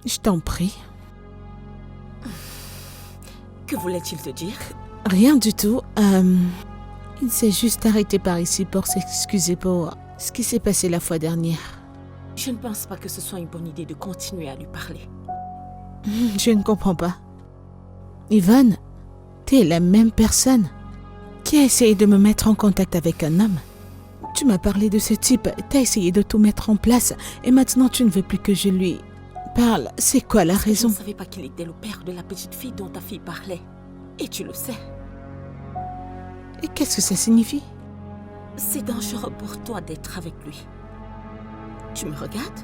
Je t'en prie. Que voulait-il te dire? Rien du tout. Il s'est juste arrêté par ici pour s'excuser pour ce qui s'est passé la fois dernière. Je ne pense pas que ce soit une bonne idée de continuer à lui parler. Je ne comprends pas. Yvonne, t'es la même personne qui a essayé de me mettre en contact avec un homme. Tu m'as parlé de ce type, t'as essayé de tout mettre en place et maintenant tu ne veux plus que je lui parle. C'est quoi la Je raison? ne savais pas qu'il était le père de la petite fille dont ta fille parlait. Et tu le sais. Et qu'est-ce que ça signifie? C'est dangereux pour toi d'être avec lui. Tu me regardes?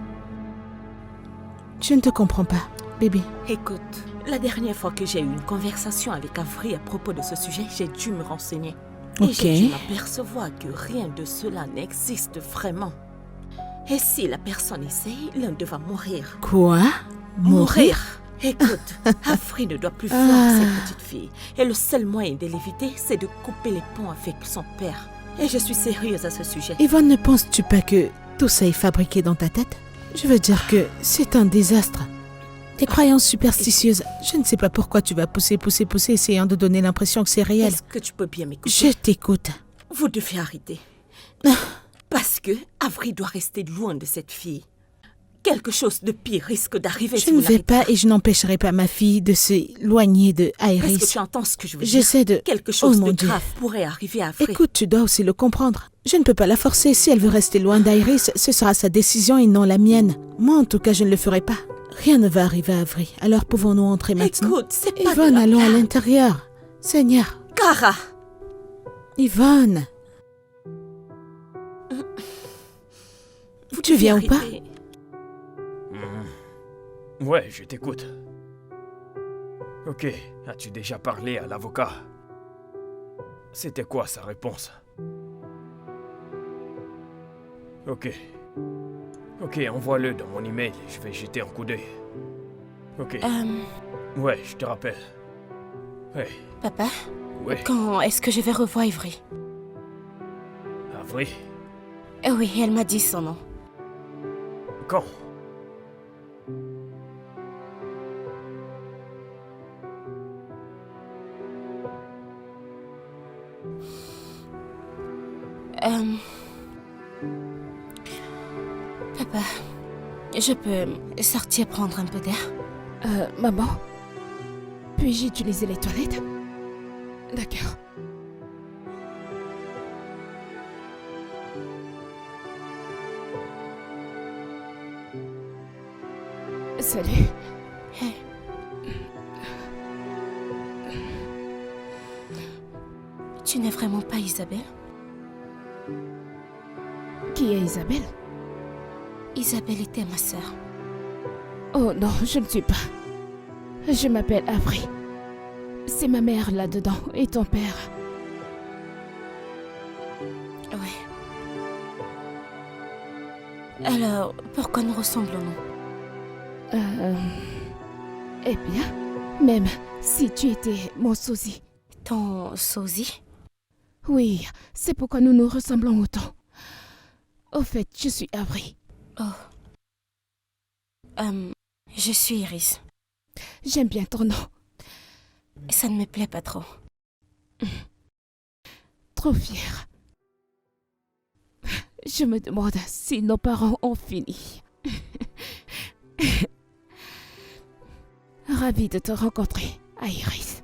Je ne te comprends pas, bébé. Écoute, la dernière fois que j'ai eu une conversation avec Avery à propos de ce sujet, j'ai dû me renseigner. Et Ok. j'ai dû m'apercevoir que rien de cela n'existe vraiment. Et si la personne essaye, l'un d'eux va mourir. Quoi? Mourir? Écoute, Avery ne doit plus voir ses petites filles. Et le seul moyen de l'éviter, c'est de couper les ponts avec son père. Et je suis sérieuse à ce sujet. Yvonne, ne penses-tu pas que tout ça est fabriqué dans ta tête? Je veux dire que c'est un désastre. Tes croyances superstitieuses, je ne sais pas pourquoi tu vas pousser, essayant de donner l'impression que c'est réel. Est-ce que tu peux bien m'écouter? Je t'écoute. Vous devez arrêter. Parce que Avery doit rester loin de cette fille. Quelque chose de pire risque d'arriver Je si ne vous vais n'arrêtez pas et je n'empêcherai pas ma fille de s'éloigner de Est-ce que Iris. tu entends ce que je veux dire? J'essaie de... Quelque chose mon de Dieu. grave pourrait arriver à Frey. Écoute, tu dois aussi le comprendre. Je ne peux pas la forcer. Si elle veut rester loin d'Iris, ce sera sa décision et non la mienne. Moi, en tout cas, je ne le ferai pas. Rien ne va arriver à Avery. Alors pouvons-nous entrer maintenant? Écoute, c'est pas Yvonne, de la allons à blague. l'intérieur. Seigneur. Kara, Yvonne. Tu viens ou pas? arrêtez. Ouais, je t'écoute. Ok, as-tu déjà parlé à l'avocat? C'était quoi sa réponse? Ok. Ok, envoie-le dans mon email et je vais jeter un coup d'œil. Ok. Ouais, je te rappelle. Ouais, Papa, ouais. quand est-ce que je vais revoir Ivry? Avery, Oui, elle m'a dit son nom. quand? Papa, je peux sortir prendre un peu d'air? Maman, puis-je utiliser les toilettes? D'accord. Salut. Hey. Tu n'es vraiment pas Isabelle? Qui est Isabelle? Isabelle était ma sœur. Oh non, je ne suis pas. Je m'appelle Avery. C'est ma mère là-dedans et ton père. Ouais. Alors, pourquoi nous ressemblons-nous? Eh bien, même si tu étais mon sosie. Ton sosie? Oui, c'est pourquoi nous nous ressemblons autant. Au fait, je suis Avery. Oh. Je suis Iris. J'aime bien ton nom. Ça ne me plaît pas trop. Trop fière. Je me demande si nos parents ont fini. Ravie de te rencontrer, Iris.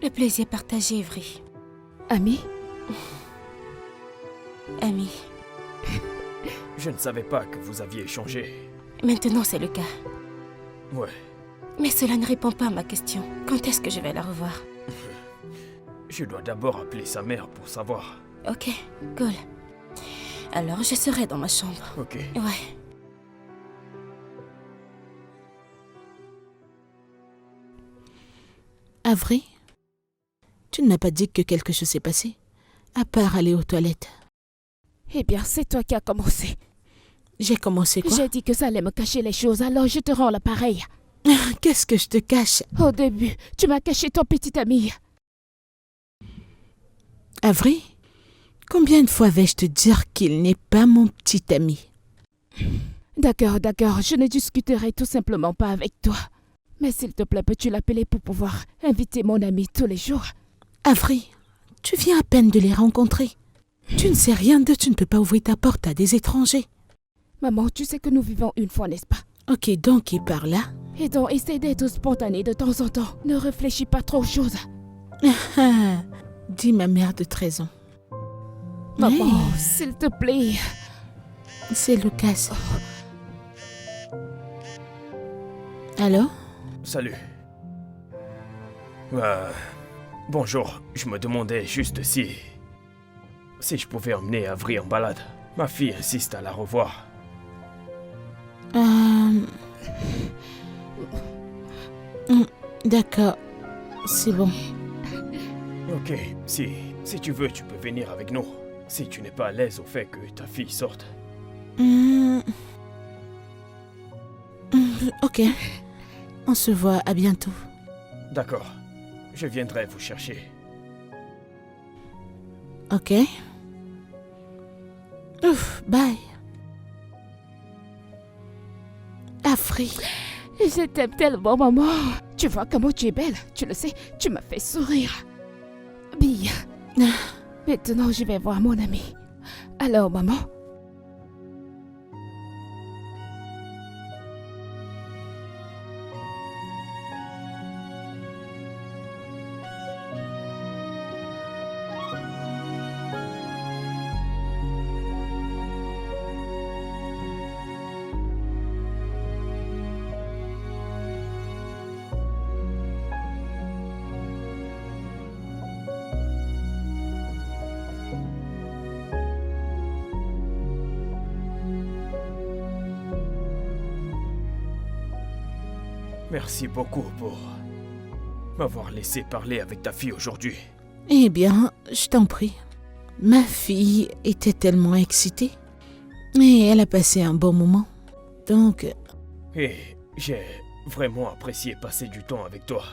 Le plaisir partagé, Ivry. Ami? Ami. Je ne savais pas que vous aviez échangé. Maintenant, c'est le cas. Ouais. Mais cela ne répond pas à ma question. Quand est-ce que je vais la revoir? Je dois d'abord appeler sa mère pour savoir. Ok, cool. Alors, je serai dans ma chambre. Ok. Ouais. Avery, tu ne m'as pas dit que quelque chose s'est passé, à part aller aux toilettes. Eh bien, c'est toi qui as commencé. J'ai commencé quoi? J'ai dit que ça allait me cacher les choses, alors je te rends l'appareil. Qu'est-ce que je te cache? Au début, tu m'as caché ton petit ami. Avery, combien de fois vais-je te dire qu'il n'est pas mon petit ami? D'accord, d'accord, je ne discuterai tout simplement pas avec toi. Mais s'il te plaît, peux-tu l'appeler pour pouvoir inviter mon ami tous les jours? Avery, tu viens à peine de les rencontrer. Tu ne sais rien d'eux, tu ne peux pas ouvrir ta porte à des étrangers. Maman, tu sais que nous vivons une fois, n'est-ce pas? Ok, donc il part là. Et donc, essaie d'être spontané de temps en temps. Ne réfléchis pas trop aux choses. Dis ma mère de 13 ans. Maman, Hey, s'il te plaît. c'est Lucas. Allô? Salut. Bonjour, je me demandais juste si je pouvais emmener Avery en balade. Ma fille insiste à la revoir. D'accord, c'est bon. Ok, si tu veux, tu peux venir avec nous. Si tu n'es pas à l'aise au fait que ta fille sorte. Ok, on se voit, à bientôt. D'accord, je viendrai vous chercher. Ok. Ouf, bye. Avery. Je t'aime tellement, maman. Tu vois comment tu es belle. Tu le sais, tu m'as fait sourire. Bien. Maintenant, je vais voir mon ami. Alors, maman? Merci beaucoup pour m'avoir laissé parler avec ta fille aujourd'hui. Eh bien, je t'en prie. Ma fille était tellement excitée. Et elle a passé un bon moment. Donc, Et j'ai vraiment apprécié passer du temps avec toi.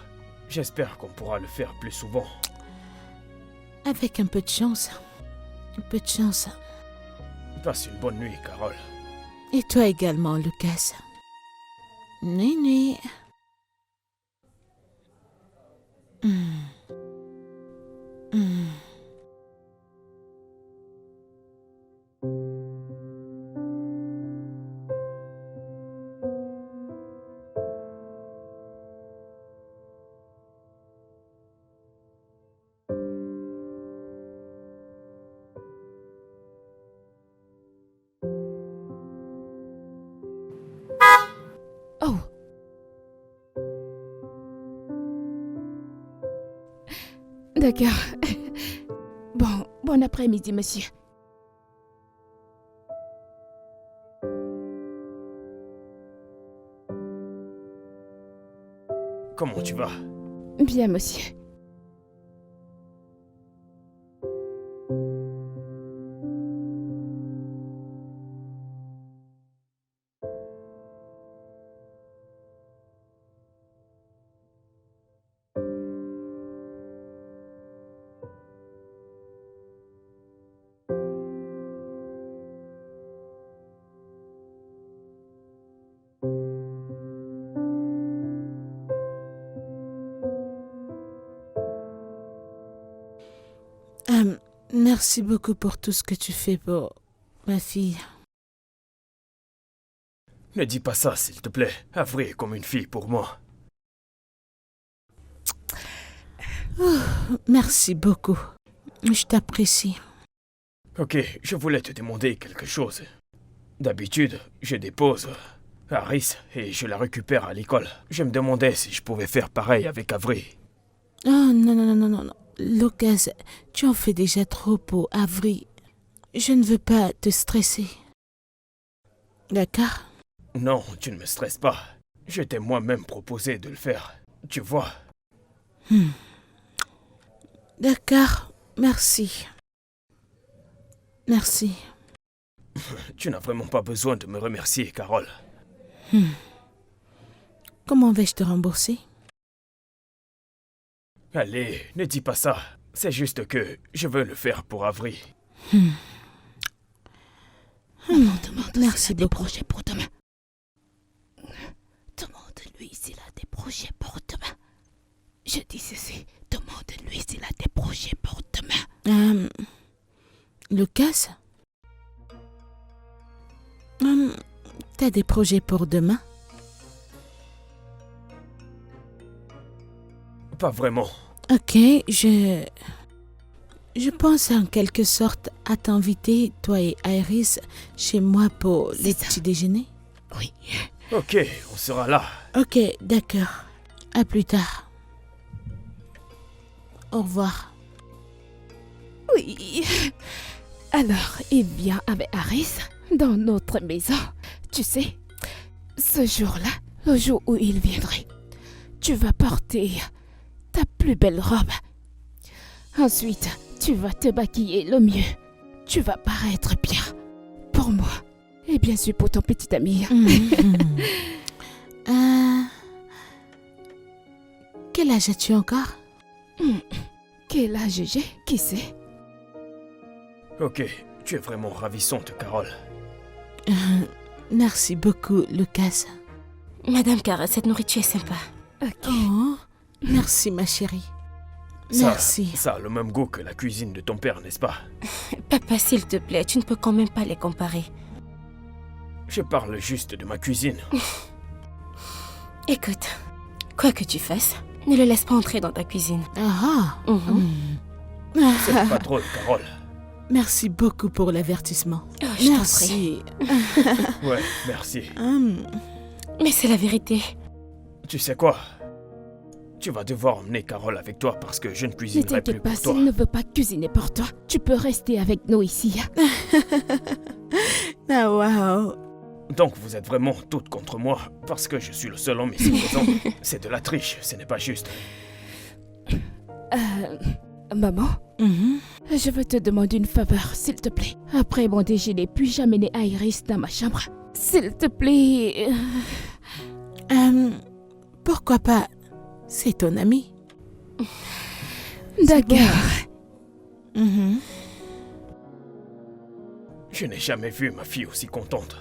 J'espère qu'on pourra le faire plus souvent. avec un peu de chance. Un peu de chance. Passe une bonne nuit, Carole. Et toi également, Lucas. Nuit, nuit. Oh. D'accord. Bon après-midi, monsieur. Comment tu vas? Bien, monsieur. Merci beaucoup pour tout ce que tu fais pour ma fille. Ne dis pas ça, s'il te plaît. Avery est comme une fille pour moi. Merci beaucoup. Je t'apprécie. Ok, je voulais te demander quelque chose. D'habitude, je dépose Harris et je la récupère à l'école. Je me demandais si je pouvais faire pareil avec Avery. Oh non, non, non, non, non, non. Lucas, tu en fais déjà trop pour Avery. Je ne veux pas te stresser. D'accord? Non, tu ne me stresses pas. Je t'ai moi-même proposé de le faire. Tu vois. D'accord, merci. Merci. Tu n'as vraiment pas besoin de me remercier, Carole. Comment vais-je te rembourser? Allez, ne dis pas ça. C'est juste que je veux le faire pour Avery. Maman demande Merci s'il a des beaucoup. projets pour demain. Demande-lui s'il a des projets pour demain. Je dis ceci. Demande-lui s'il a des projets pour demain. Lucas? T'as des projets pour demain? Pas vraiment. Ok, je pense en quelque sorte à t'inviter, toi et Iris, chez moi pour les ça. petits déjeuners. Oui. Ok, on sera là. Ok, d'accord. À plus tard. Au revoir. Oui. Alors, il vient avec Harris dans notre maison. Tu sais, ce jour-là, le jour où il viendrait, tu vas porter ta plus belle robe. Ensuite, tu vas te maquiller le mieux. Tu vas paraître bien pour moi et bien sûr pour ton petit ami. Quel âge as-tu encore? Quel âge j'ai? Qui sait? Ok, tu es vraiment ravissante, Carole. Merci beaucoup, Lucas. Madame Cara, cette nourriture est sympa. Ok. Oh, merci, ma chérie. Ça- Merci. Ça a le même goût que la cuisine de ton père, n'est-ce pas? Papa, s'il te plaît, tu ne peux quand même pas les comparer. Je parle juste de ma cuisine. Écoute, quoi que tu fasses, ne le laisse pas entrer dans ta cuisine. Ah, C'est pas drôle, Carole. merci beaucoup pour l'avertissement. Oh, je t'en prie. Merci. Ouais, merci. Mais c'est la vérité. Tu sais quoi? Tu vas devoir emmener Carole avec toi parce que je ne Ne cuisinerai plus t'inquiète pas, pour toi. s'il ne veut pas cuisiner pour toi, tu peux rester avec nous ici. Ah, wow. Donc vous êtes vraiment toutes contre moi parce que je suis le seul homme ici présent. C'est de la triche, ce n'est pas juste. Maman, je veux te demander une faveur, s'il te plaît. Après mon déjeuner, puis-je amener Iris dans ma chambre? S'il te plaît. Pourquoi pas? C'est ton ami. D'accord. Je n'ai jamais vu ma fille aussi contente.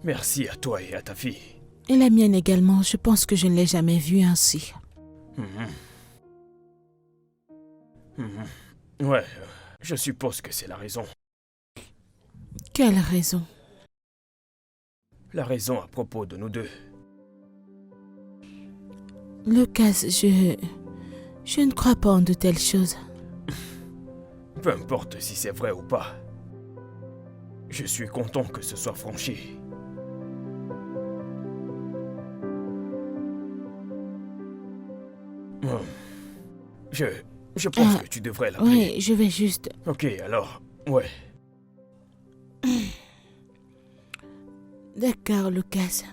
Merci à toi et à ta fille. Et la mienne également, je pense que je ne l'ai jamais vue ainsi. Ouais, je suppose que c'est la raison. Quelle raison? La raison à propos de nous deux. Lucas, je ne crois pas en de telles choses. Peu importe si c'est vrai ou pas. Je suis content que ce soit franchi. Je pense que tu devrais l'appeler. Oui, je vais juste... Ok, alors, ouais. D'accord, Lucas.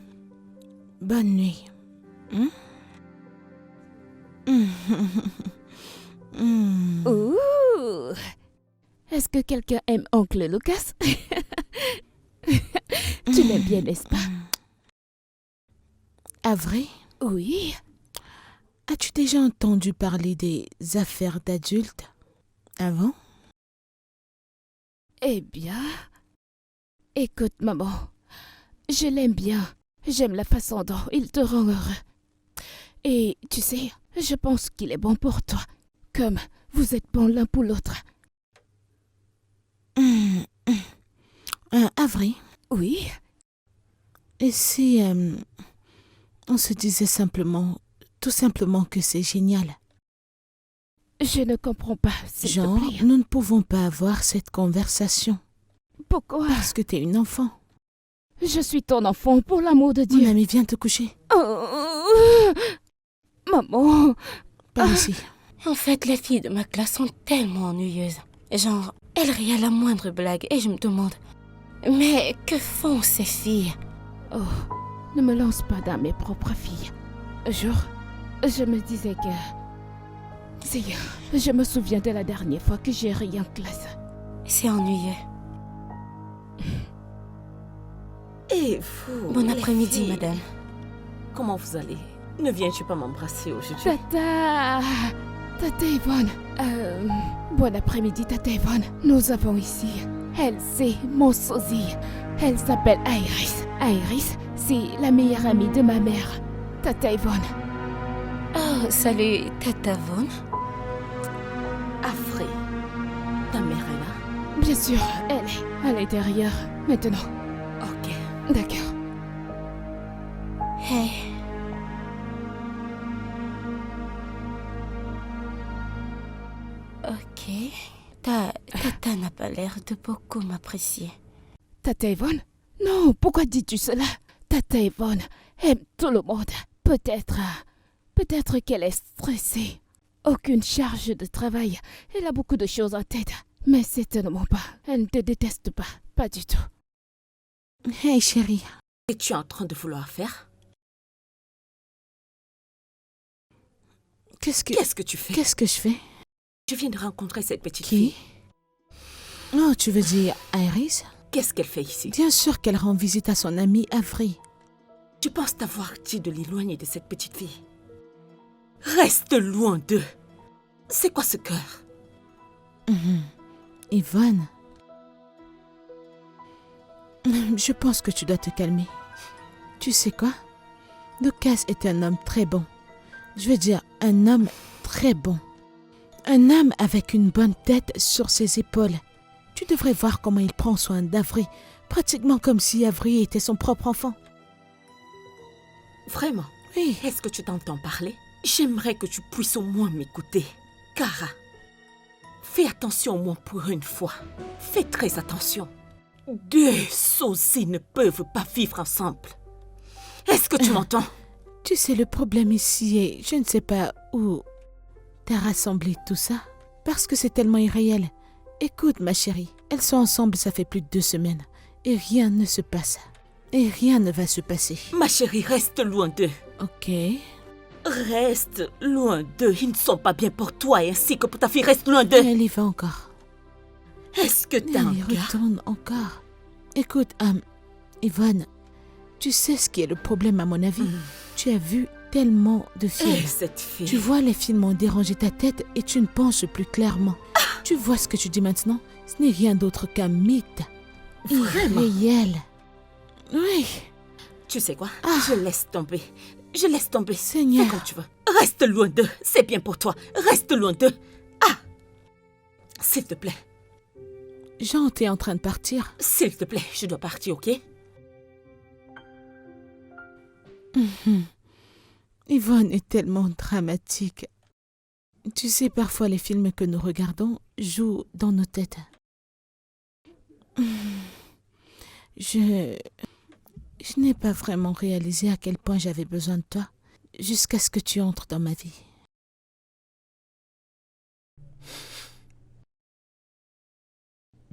Bonne nuit. Ouh! Est-ce que quelqu'un aime Oncle Lucas? Tu l'aimes bien, n'est-ce pas? Avery, Oui. as-tu déjà entendu parler des affaires d'adultes avant? Eh bien... Écoute, maman. Je l'aime bien. J'aime la façon dont il te rend heureux. Et tu sais, je pense qu'il est bon pour toi. Comme vous êtes bons l'un pour l'autre. Avery, Oui. et si on se disait simplement, tout simplement que c'est génial? Je ne comprends pas, s'il Genre, te plaît. nous ne pouvons pas avoir cette conversation Pourquoi? parce que t'es une enfant. Je suis ton enfant, pour l'amour de Mon Dieu. ami, viens te coucher. Maman. Par ici. En fait, les filles de ma classe sont tellement ennuyeuses. Genre, elles rient à la moindre blague et je me demande... Mais que font ces filles? Oh, ne me lance pas dans mes propres filles. Un jour, je me disais que... Si, je me souviens de la dernière fois que j'ai ri en classe. C'est ennuyeux. Et vous? Bon les après-midi, filles, madame. Comment vous allez? Ne viens-tu pas m'embrasser aujourd'hui? Tata Yvonne. Bon après-midi, Tata Yvonne. Nous avons ici Elsie, mon sosie. Elle s'appelle Iris. Iris, c'est la meilleure amie de ma mère. Tata Yvonne. Oh, salut, Tata Von. Avery, ta mère est là? Bien sûr, elle est à l'intérieur maintenant. Ok. D'accord. Hey. Ok. Tata n'a pas l'air de beaucoup m'apprécier. Tata Yvonne? Non, pourquoi dis-tu cela? Tata Yvonne aime tout le monde. Peut-être qu'elle est stressée. Aucune charge de travail. Elle a beaucoup de choses en tête. Mais certainement pas. Elle ne te déteste pas. Pas du tout. Hey chérie, Es-tu en train de vouloir faire? qu'est-ce que tu fais? je fais? Je viens de rencontrer cette petite fille. Qui? Oh, tu veux dire Iris? Qu'est-ce qu'elle fait ici? Bien sûr qu'elle rend visite à son amie Avery. Tu penses t'avoir dit de l'éloigner de cette petite fille? Reste loin d'eux. C'est quoi ce cœur? Yvonne, je pense que tu dois te calmer. Tu sais quoi? Lucas est un homme très bon. Je veux dire, un homme très bon. Un homme avec une bonne tête sur ses épaules. Tu devrais voir comment il prend soin d'Avery, pratiquement comme si Avery était son propre enfant. Vraiment? Oui. Est-ce que tu t'entends parler? J'aimerais que tu puisses au moins m'écouter. Cara, fais attention au moins pour une fois. Fais très attention. Deux sosies ne peuvent pas vivre ensemble. Est-ce que tu m'entends? Tu sais, le problème ici est, je ne sais pas où t'as rassemblé tout ça, parce que c'est tellement irréel. Écoute, ma chérie, elles sont ensemble, ça fait plus de 2 semaines, et rien ne se passe. Et rien ne va se passer. Ma chérie, reste loin d'eux. Ok. Reste loin d'eux. Ils ne sont pas bien pour toi ainsi que pour ta fille. Reste loin d'eux. Elle y va encore. Est-ce que t'as un Elle y gars? retourne encore. Écoute, Yvonne, tu sais ce qui est le problème à mon avis. Tu as vu tellement de films. Cette fille. Tu vois, les films ont dérangé ta tête et tu ne penses plus clairement. Tu vois ce que tu dis maintenant? Ce n'est rien d'autre qu'un mythe. Vraiment? Irréel. Oui. Tu sais quoi? Je laisse tomber. Je laisse tomber. Seigneur. Fais comme tu veux. Reste loin d'eux. C'est bien pour toi. Reste loin d'eux. Ah! S'il te plaît. Jean, t'es en train de partir. S'il te plaît, je dois partir, ok? Yvonne est tellement dramatique. Tu sais, parfois les films que nous regardons jouent dans nos têtes. Je n'ai pas vraiment réalisé à quel point j'avais besoin de toi jusqu'à ce que tu entres dans ma vie.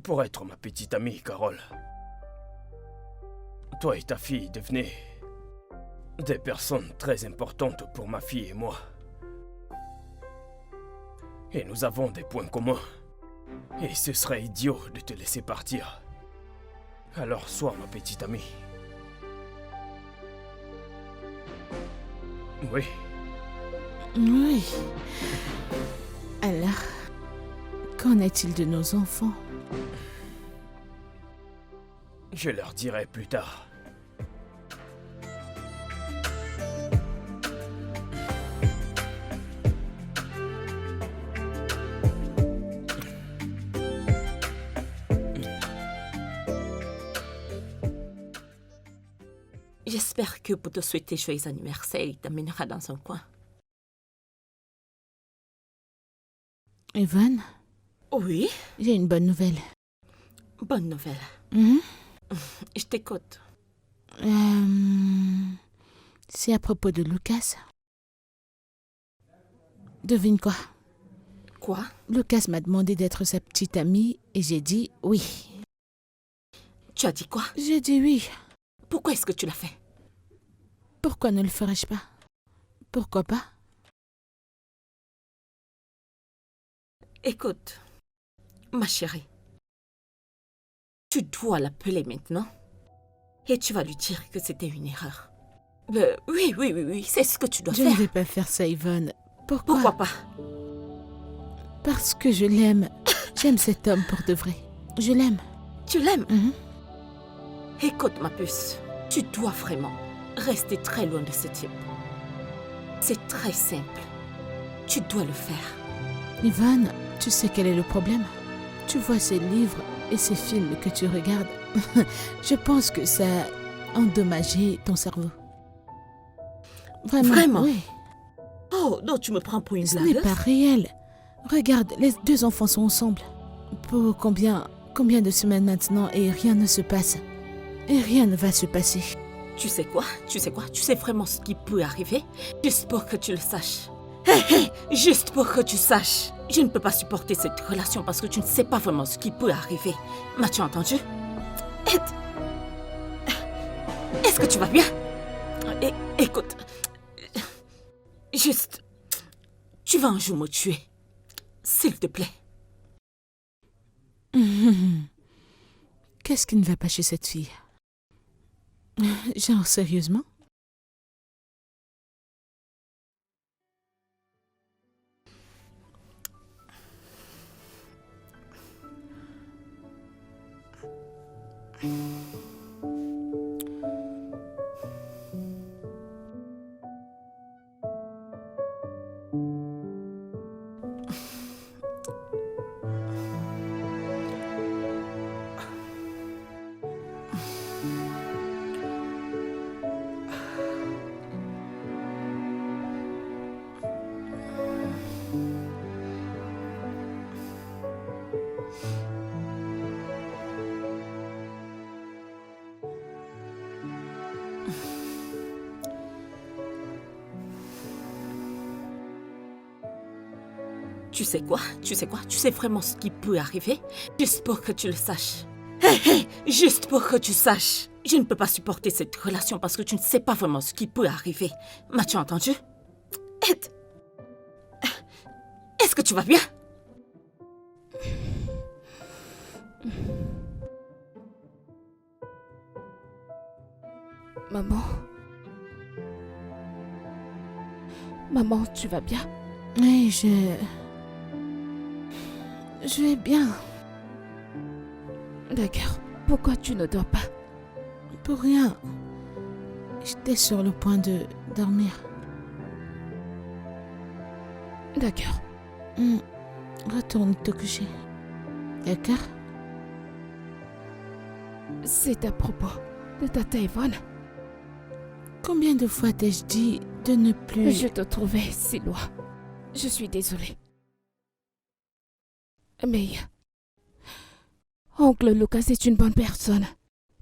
Pour être ma petite amie, Carole, toi et ta fille devenez des personnes très importantes pour ma fille et moi. Et nous avons des points communs. Et ce serait idiot de te laisser partir. Alors sois ma petite amie. Oui. Oui. Alors, qu'en est-il de nos enfants? Je leur dirai plus tard. J'espère que pour te souhaiter joyeux anniversaire, il t'amènera dans un coin. Yvonne, Oui? j'ai une bonne nouvelle. Bonne nouvelle. Mhm. Je t'écoute. C'est à propos de Lucas. Devine quoi? Quoi? Lucas m'a demandé d'être sa petite amie et j'ai dit oui. Tu as dit quoi? J'ai dit oui. Pourquoi est-ce que tu l'as fait? Pourquoi ne le ferais-je pas? Pourquoi pas? Écoute, ma chérie, tu dois l'appeler maintenant et tu vas lui dire que c'était une erreur. Oui, c'est ce que tu dois Je faire. ne vais pas faire ça, Yvonne. Pourquoi? Pourquoi pas? Parce que je l'aime. J'aime cet homme pour de vrai. Je l'aime. Tu l'aimes? Mhm. Écoute, ma puce, tu dois vraiment rester très loin de ce type. C'est très simple. Tu dois le faire. Yvonne, tu sais quel est le problème? Tu vois ces livres et ces films que tu regardes. Je pense que ça a endommagé ton cerveau. Vraiment? Oui. Oh, donc tu me prends pour une Ce n'est blagueuse? pas réel. Regarde, les deux enfants sont ensemble. Pour combien de semaines maintenant et rien ne se passe. Et rien ne va se passer. Tu sais quoi? Tu sais vraiment ce qui peut arriver? Juste pour que tu le saches. Hé, juste pour que tu saches. Je ne peux pas supporter cette relation parce que tu ne sais pas vraiment ce qui peut arriver. M'as-tu entendu? Est-ce que tu vas bien? Écoute, juste, tu vas un jour me tuer. S'il te plaît. Qu'est-ce qui ne va pas chez cette fille? Genre, sérieusement? Tu sais quoi? Tu sais vraiment ce qui peut arriver? Juste pour que tu le saches. Hé, juste pour que tu saches. Je ne peux pas supporter cette relation parce que tu ne sais pas vraiment ce qui peut arriver. M'as-tu entendu? Ed, est-ce que tu vas bien? Maman. Maman, tu vas bien? Oui, je vais bien. D'accord. Pourquoi tu ne dors pas? Pour rien. J'étais sur le point de dormir. D'accord. Retourne te coucher. D'accord? C'est à propos de tata Yvonne. Combien de fois t'ai-je dit de ne plus... Je te trouvais si loin. Je suis désolée. Mais... Oncle Lucas est une bonne personne.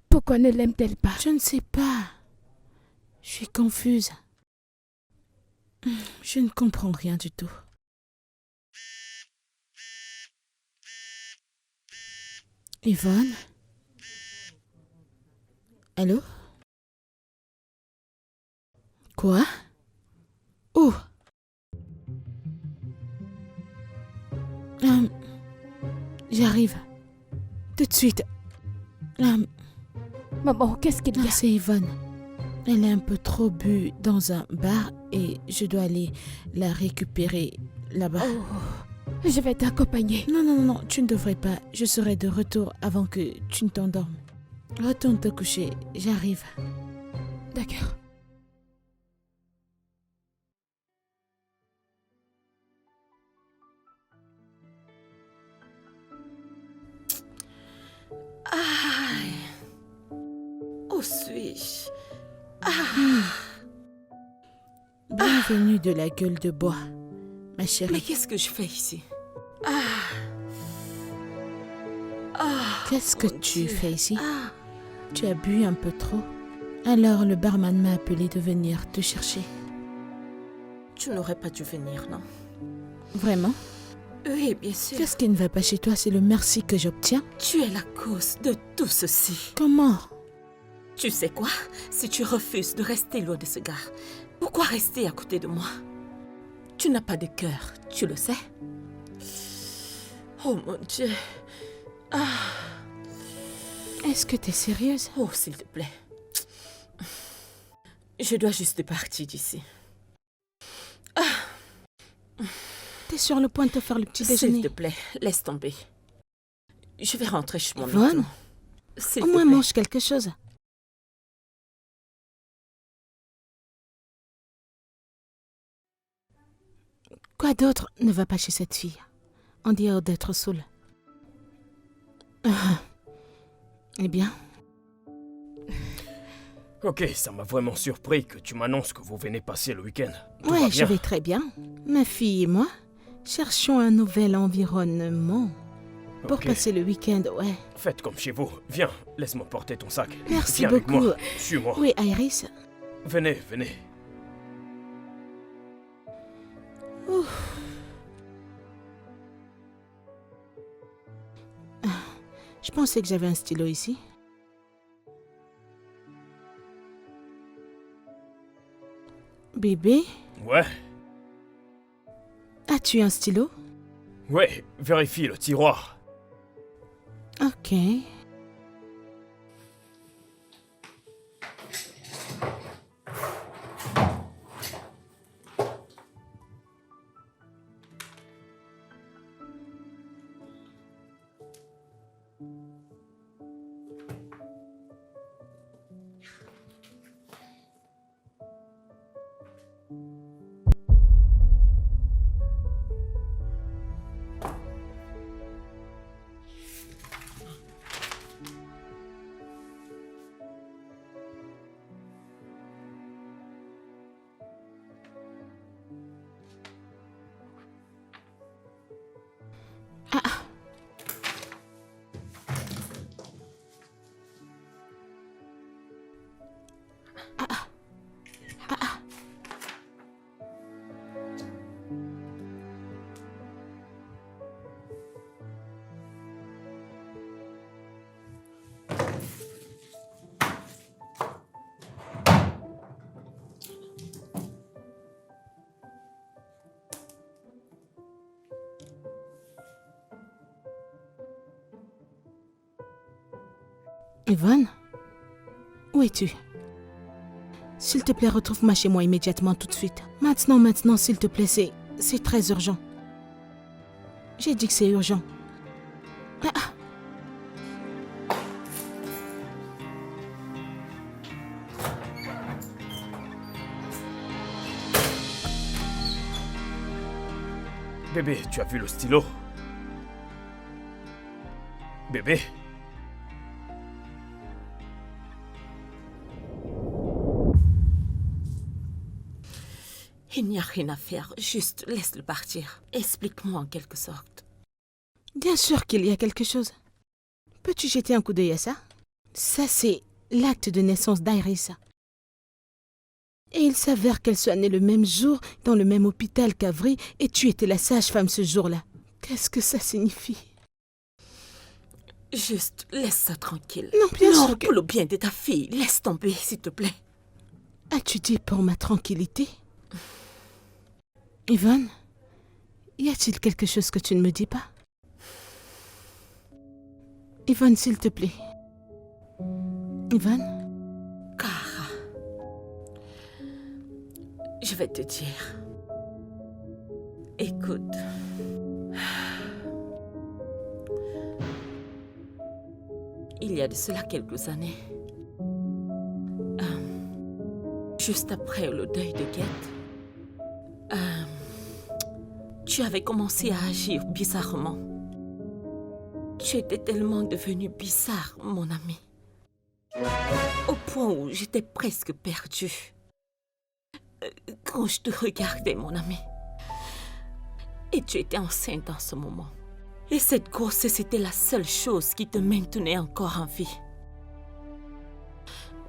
Pourquoi ne l'aime-t-elle pas? Je ne sais pas. Je suis confuse. Je ne comprends rien du tout. Yvonne? Allô? Quoi? Où? J'arrive. Tout de suite. Maman, qu'est-ce qu'il y a? C'est Yvonne. Elle est un peu trop bu dans un bar et je dois aller la récupérer là-bas. Oh, je vais t'accompagner. Non, tu ne devrais pas. Je serai de retour avant que tu ne t'endormes. Retourne te coucher, j'arrive. D'accord. Aïe. Où suis-je? Bienvenue de la gueule de bois, ma chérie. Mais qu'est-ce que je fais ici? Qu'est-ce que tu fais ici? Tu as bu un peu trop. Alors le barman m'a appelé de venir te chercher. Tu n'aurais pas dû venir, non? Vraiment? Oui, bien sûr. Qu'est-ce qui ne va pas chez toi? C'est le merci que j'obtiens. Tu es la cause de tout ceci. Comment? Tu sais quoi? Si tu refuses de rester loin de ce gars, pourquoi rester à côté de moi? Tu n'as pas de cœur, tu le sais? Oh mon Dieu. Est-ce que t'es sérieuse? Oh, s'il te plaît. Je dois juste partir d'ici. T'es sur le point de te faire le petit S'il déjeuner. te plaît, laisse tomber. Je vais rentrer chez moi Yvonne? maintenant. S'il Au te moins plaît. mange quelque chose. Quoi d'autre ne va pas chez cette fille? En dehors d'être saoule. Eh bien, Ok, ça m'a vraiment surpris que tu m'annonces que vous venez passer le week-end. Tout va ouais, bien? je vais très bien. Ma fille et moi cherchons un nouvel environnement. Pour Ok. passer le week-end, ouais. Faites comme chez vous. Viens, laisse-moi porter ton sac. Merci Viens avec beaucoup. moi. Suis-moi. Oui, Iris. Venez, venez. Je pensais que j'avais un stylo ici. Bébé, Ouais, as-tu un stylo? ouais, vérifie le tiroir. Ok. Yvonne? Où es-tu? S'il te plaît, retrouve-moi chez moi immédiatement, tout de suite. Maintenant, s'il te plaît, c'est très urgent. J'ai dit que c'est urgent. Ah. Bébé, tu as vu le stylo? Bébé? Il n'y a rien à faire, juste laisse-le partir. Explique-moi en quelque sorte. Bien sûr qu'il y a quelque chose. Peux-tu jeter un coup d'œil à ça? Ça, c'est l'acte de naissance d'Iris. Et il s'avère qu'elle soit née le même jour, dans le même hôpital qu'Avry, et tu étais la sage-femme ce jour-là. Qu'est-ce que ça signifie? Juste laisse ça tranquille. Non, bien sûr que... pour le bien de ta fille, laisse tomber, s'il te plaît. As-tu dit pour ma tranquillité? Yvonne, y a-t-il quelque chose que tu ne me dis pas? Yvonne, s'il te plaît. Yvonne? Kara, je vais te dire. Écoute. Il y a de cela quelques années, juste après le deuil de Guette, tu avais commencé à agir bizarrement. Tu étais tellement devenu bizarre, mon ami. Au point où j'étais presque perdue. Quand je te regardais, mon ami. Et tu étais enceinte en ce moment. Et cette grossesse était la seule chose qui te maintenait encore en vie.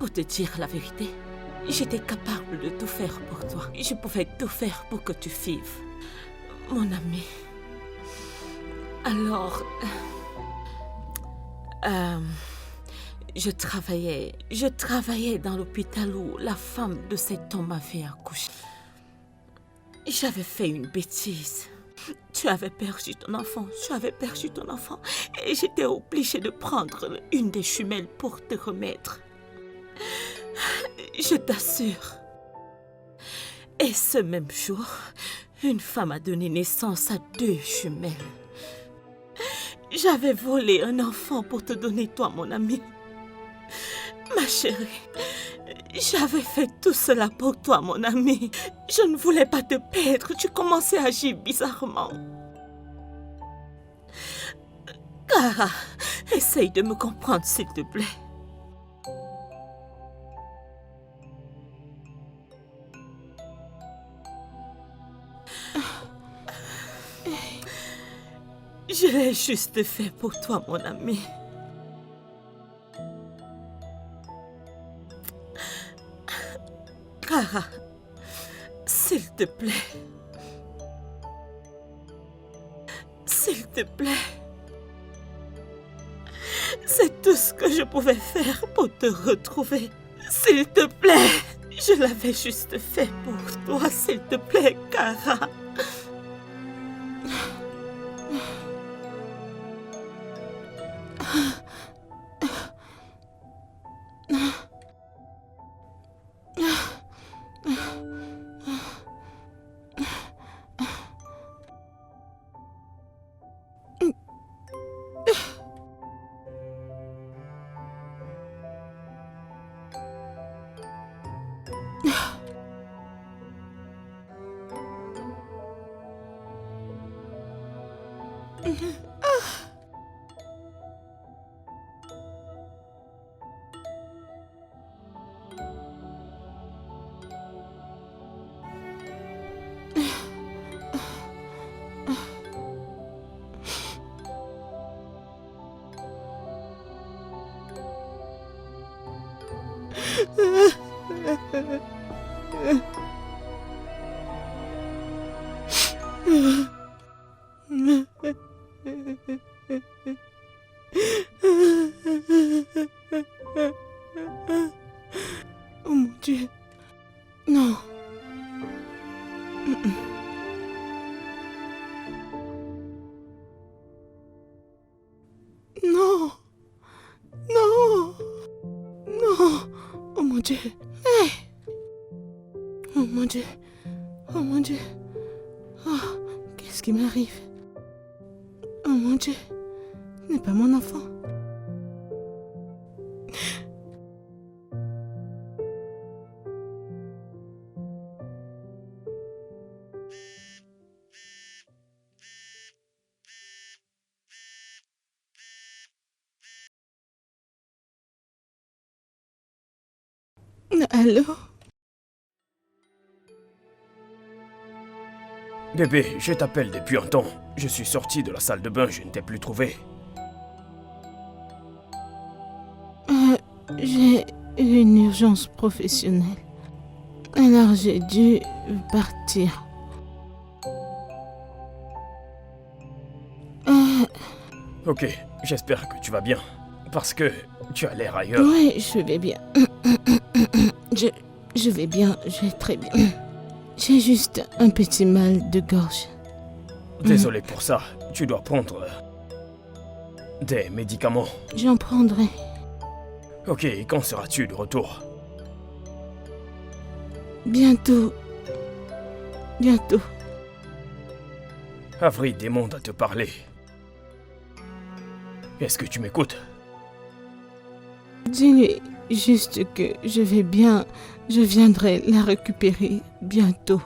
Pour te dire la vérité, j'étais capable de tout faire pour toi. Je pouvais tout faire pour que tu vives. Mon ami. Alors... je travaillais dans l'hôpital où la femme de cet homme avait accouché. J'avais fait une bêtise. Tu avais perdu ton enfant, et j'étais obligée de prendre une des jumelles pour te remettre. Je t'assure. Et ce même jour, une femme a donné naissance à 2 jumelles. J'avais volé un enfant pour te donner toi, mon ami. Ma chérie, j'avais fait tout cela pour toi, mon ami. Je ne voulais pas te perdre. Tu commençais à agir bizarrement. Kara, essaye de me comprendre, s'il te plaît. Je l'ai juste fait pour toi, mon ami. Kara, s'il te plaît. S'il te plaît. C'est tout ce que je pouvais faire pour te retrouver. S'il te plaît. Je l'avais juste fait pour toi, s'il te plaît, Kara. Oh mon Dieu. Non. Non. Non. Oh mon Dieu. Oh mon Dieu. Oh, qu'est-ce qui m'arrive? Oh mon Dieu. Ce n'est pas mon enfant. Allô? Bébé, je t'appelle depuis un temps. Je suis sorti de la salle de bain, je ne t'ai plus trouvé. J'ai eu une urgence professionnelle. Alors j'ai dû partir. Ok, j'espère que tu vas bien. Parce que tu as l'air ailleurs. Oui, je vais bien. Je vais bien, je vais très bien. J'ai juste un petit mal de gorge. Désolé pour ça. Tu dois prendre des médicaments. J'en prendrai. Ok, quand seras-tu de retour? Bientôt. Bientôt. Avery demande à te parler. Est-ce que tu m'écoutes? Dis-lui juste que je vais bien. Je viendrai la récupérer bientôt.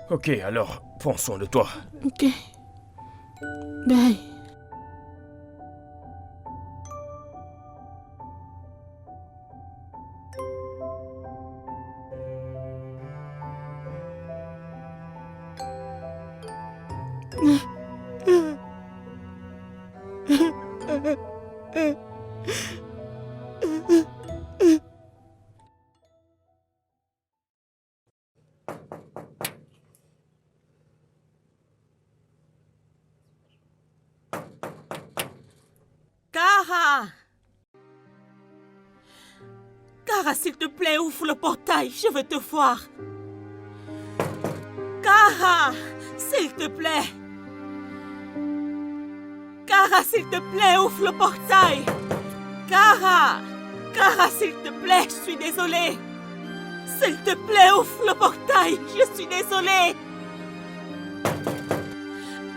Ok, alors, prends soin de toi. Ok. Bye. Cara! Cara, s'il te plaît, ouvre le portail, je veux te voir. Cara, s'il te plaît. Cara, s'il te plaît, ouvre le portail. Cara! Cara, s'il te plaît, je suis désolée. S'il te plaît, ouvre le portail, je suis désolée.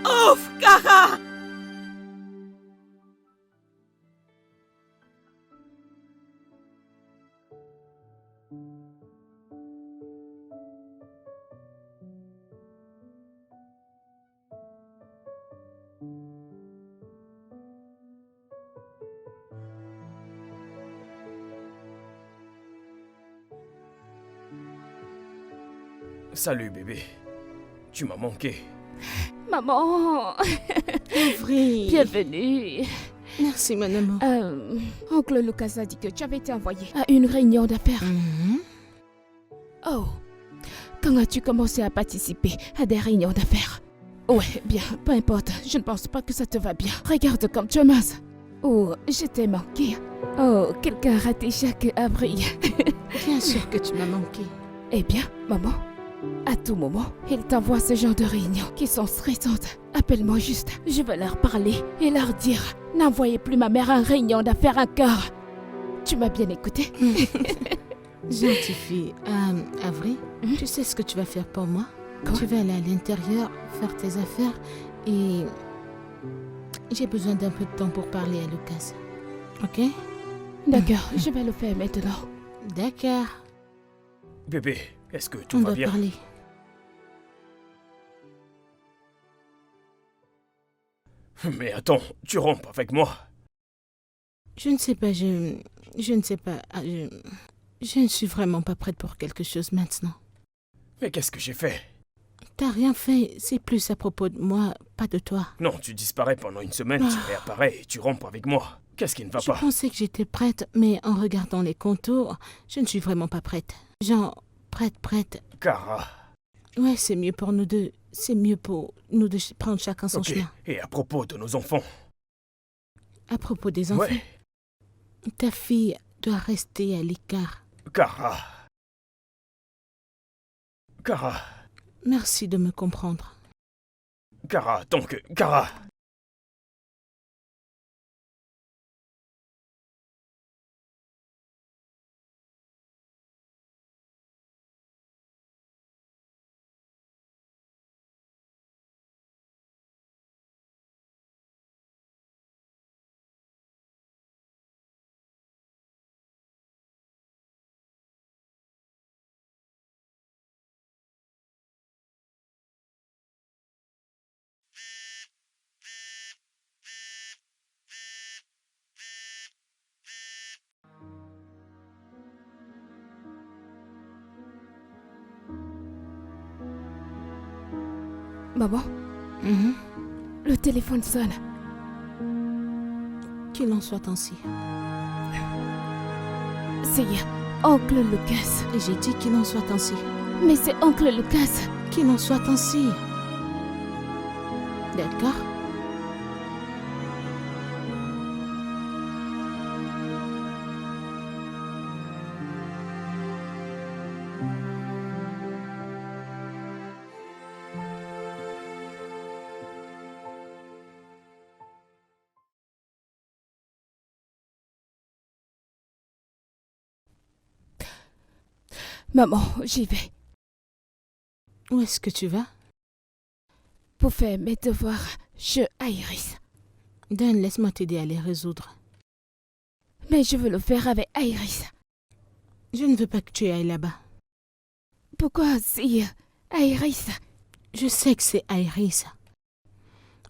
Ouvre, Cara! Salut bébé. Tu m'as manqué. Maman, Avery. bienvenue. Merci, mon amour. Oncle Lucas a dit que tu avais été envoyé à une réunion d'affaires. Oh, quand as-tu commencé à participer à des réunions d'affaires? Ouais, bien, peu importe, je ne pense pas que ça te va bien. Regarde comme tu es mince. Oh, je t'ai manqué. Oh, quelqu'un a raté chaque avril. Bien sûr que tu m'as manqué. Eh bien, maman, à tout moment, ils t'envoient ce genre de réunions qui sont stressantes. Appelle-moi juste, je veux leur parler et leur dire, n'envoyez plus ma mère en réunion d'affaires encore. Tu m'as bien écouté? Gentille fille. Avery, tu sais ce que tu vas faire pour moi? Quoi? Tu vas aller à l'intérieur, faire tes affaires et j'ai besoin d'un peu de temps pour parler à Lucas. Ok? D'accord, je vais le faire maintenant. D'accord. Bébé, est-ce que tout On va doit bien? parler. Mais attends, tu rompes avec moi. Je ne sais pas, je ne sais pas. Je ne suis vraiment pas prête pour quelque chose maintenant. Mais qu'est-ce que j'ai fait? T'as rien fait, c'est plus à propos de moi, pas de toi. Non, tu disparais pendant une semaine, tu réapparais et tu rompes avec moi. Qu'est-ce qui ne va Je pas? pensais que j'étais prête, mais en regardant les contours, je ne suis vraiment pas prête. Genre, prête. Cara. Ouais, c'est mieux pour nous deux. C'est mieux pour nous de prendre chacun son Ok, chemin. et à propos de nos enfants? À propos des enfants, Ouais, ta fille doit rester à l'écart. Cara. Cara. Merci de me comprendre. Cara, donc, Cara. Maman, Mhm. le téléphone sonne. Qu'il en soit ainsi. C'est Oncle Lucas. Et j'ai dit qu'il en soit ainsi. Mais c'est Oncle Lucas. Qu'il en soit ainsi. D'accord? Maman, j'y vais. Où est-ce que tu vas? Pour faire mes devoirs chez Iris. Dan, laisse-moi t'aider à les résoudre. Mais je veux le faire avec Iris. Je ne veux pas que tu ailles là-bas. Pourquoi si Iris? Je sais que c'est Iris.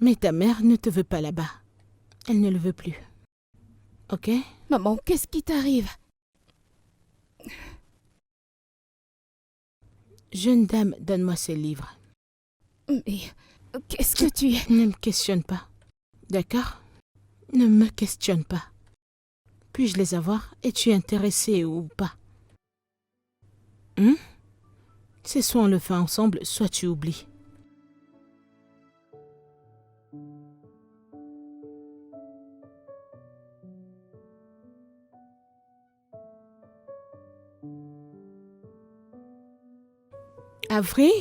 Mais ta mère ne te veut pas là-bas. Elle ne le veut plus. Ok? Maman, qu'est-ce qui t'arrive? Jeune dame, donne-moi ces livres. Mais qu'est-ce que tu es? Ne me questionne pas. D'accord? Ne me questionne pas. Puis-je les avoir? Es-tu intéressé ou pas? C'est soit on le fait ensemble, soit tu oublies. Avril?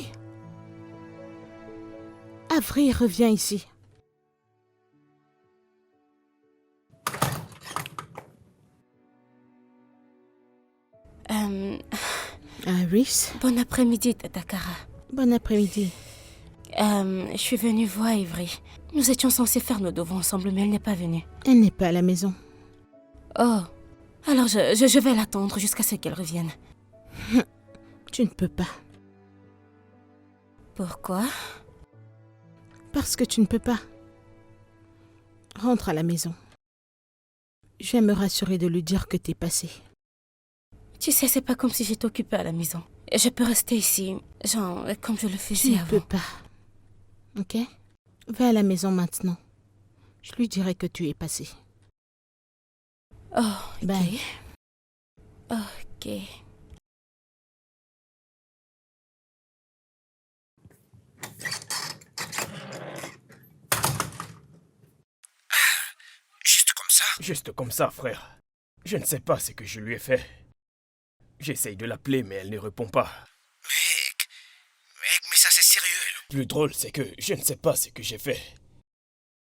Avril, reviens ici. Iris, Bon après-midi, Tatakara. bon après-midi. Je suis venue voir Ivry. Nous étions censés faire nos devoirs ensemble, mais elle n'est pas venue. Elle n'est pas à la maison. Oh, alors je vais l'attendre jusqu'à ce qu'elle revienne. Tu ne peux pas. Pourquoi? Parce que tu ne peux pas. Rentre à la maison. Je vais me rassurer de lui dire que t'es passé. Tu sais, c'est pas comme si j'étais occupée à la maison. Je peux rester ici, genre, comme je le Tu faisais ne avant. peux pas. Ok? Va à la maison maintenant. Je lui dirai que tu es passé. Oh, ok. Bye. Ok. Juste comme ça? Juste comme ça, frère. Je ne sais pas ce que je lui ai fait. J'essaye de l'appeler, mais elle ne répond pas. Mec, mais ça c'est sérieux. Le plus drôle, c'est que je ne sais pas ce que j'ai fait.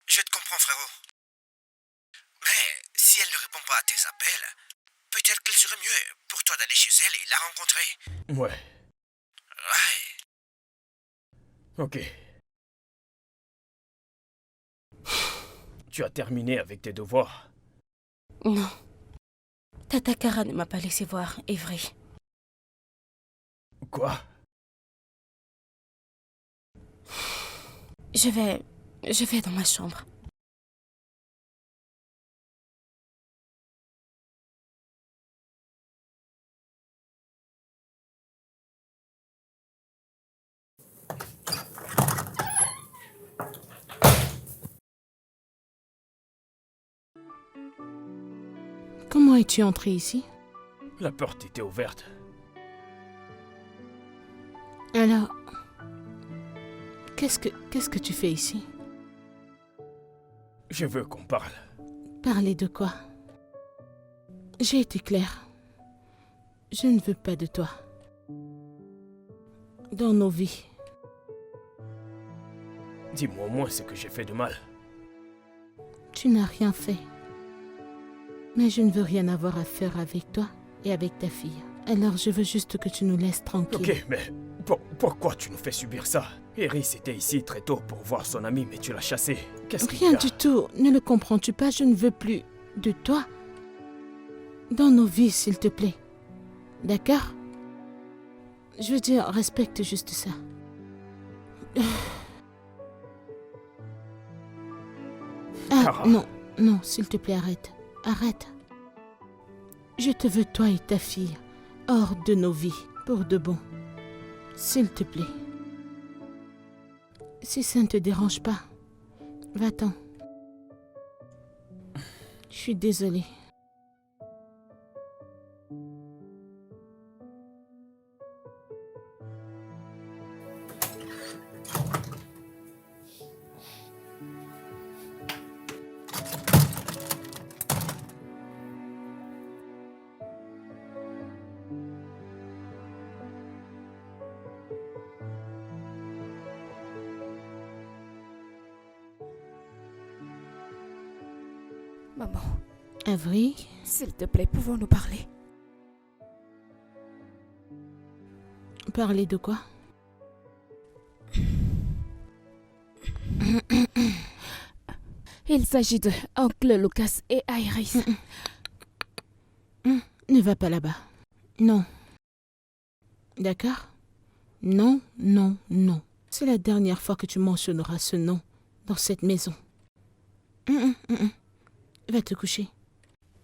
Je te comprends, frérot. Mais si elle ne répond pas à tes appels, peut-être qu'il serait mieux pour toi d'aller chez elle et la rencontrer. Ouais, Ouais. ok. Tu as terminé avec tes devoirs? Non. Tatakara ne m'a pas laissé voir Ivry. Quoi? Je vais dans ma chambre. Comment es-tu entré ici? La porte était ouverte. Alors, qu'est-ce que tu fais ici? Je veux qu'on parle. Parler de quoi? J'ai été claire. Je ne veux pas de toi. Dans nos vies. Dis-moi au moins ce que j'ai fait de mal. Tu n'as rien fait. Mais je ne veux rien avoir à faire avec toi et avec ta fille. Alors je veux juste que tu nous laisses tranquilles. Ok, mais pourquoi tu nous fais subir ça? Iris était ici très tôt pour voir son ami, mais tu l'as chassé. Qu'est-ce qu'il y Rien a? du tout. Ne le comprends-tu pas? Je ne veux plus de toi dans nos vies, s'il te plaît. D'accord? Je veux dire, respecte juste ça. Ah, Kara. non, s'il te plaît, arrête. Arrête. Je te veux, toi et ta fille, hors de nos vies, pour de bon. S'il te plaît. Si ça ne te dérange pas, va-t'en. Je suis désolée. Maman, Avery, s'il te plaît, pouvons-nous parler? parler de quoi? Il s'agit de Oncle Lucas et Iris. Ne va pas là-bas. Non. D'accord? Non, non, non. C'est la dernière fois que tu mentionneras ce nom dans cette maison. Va te coucher.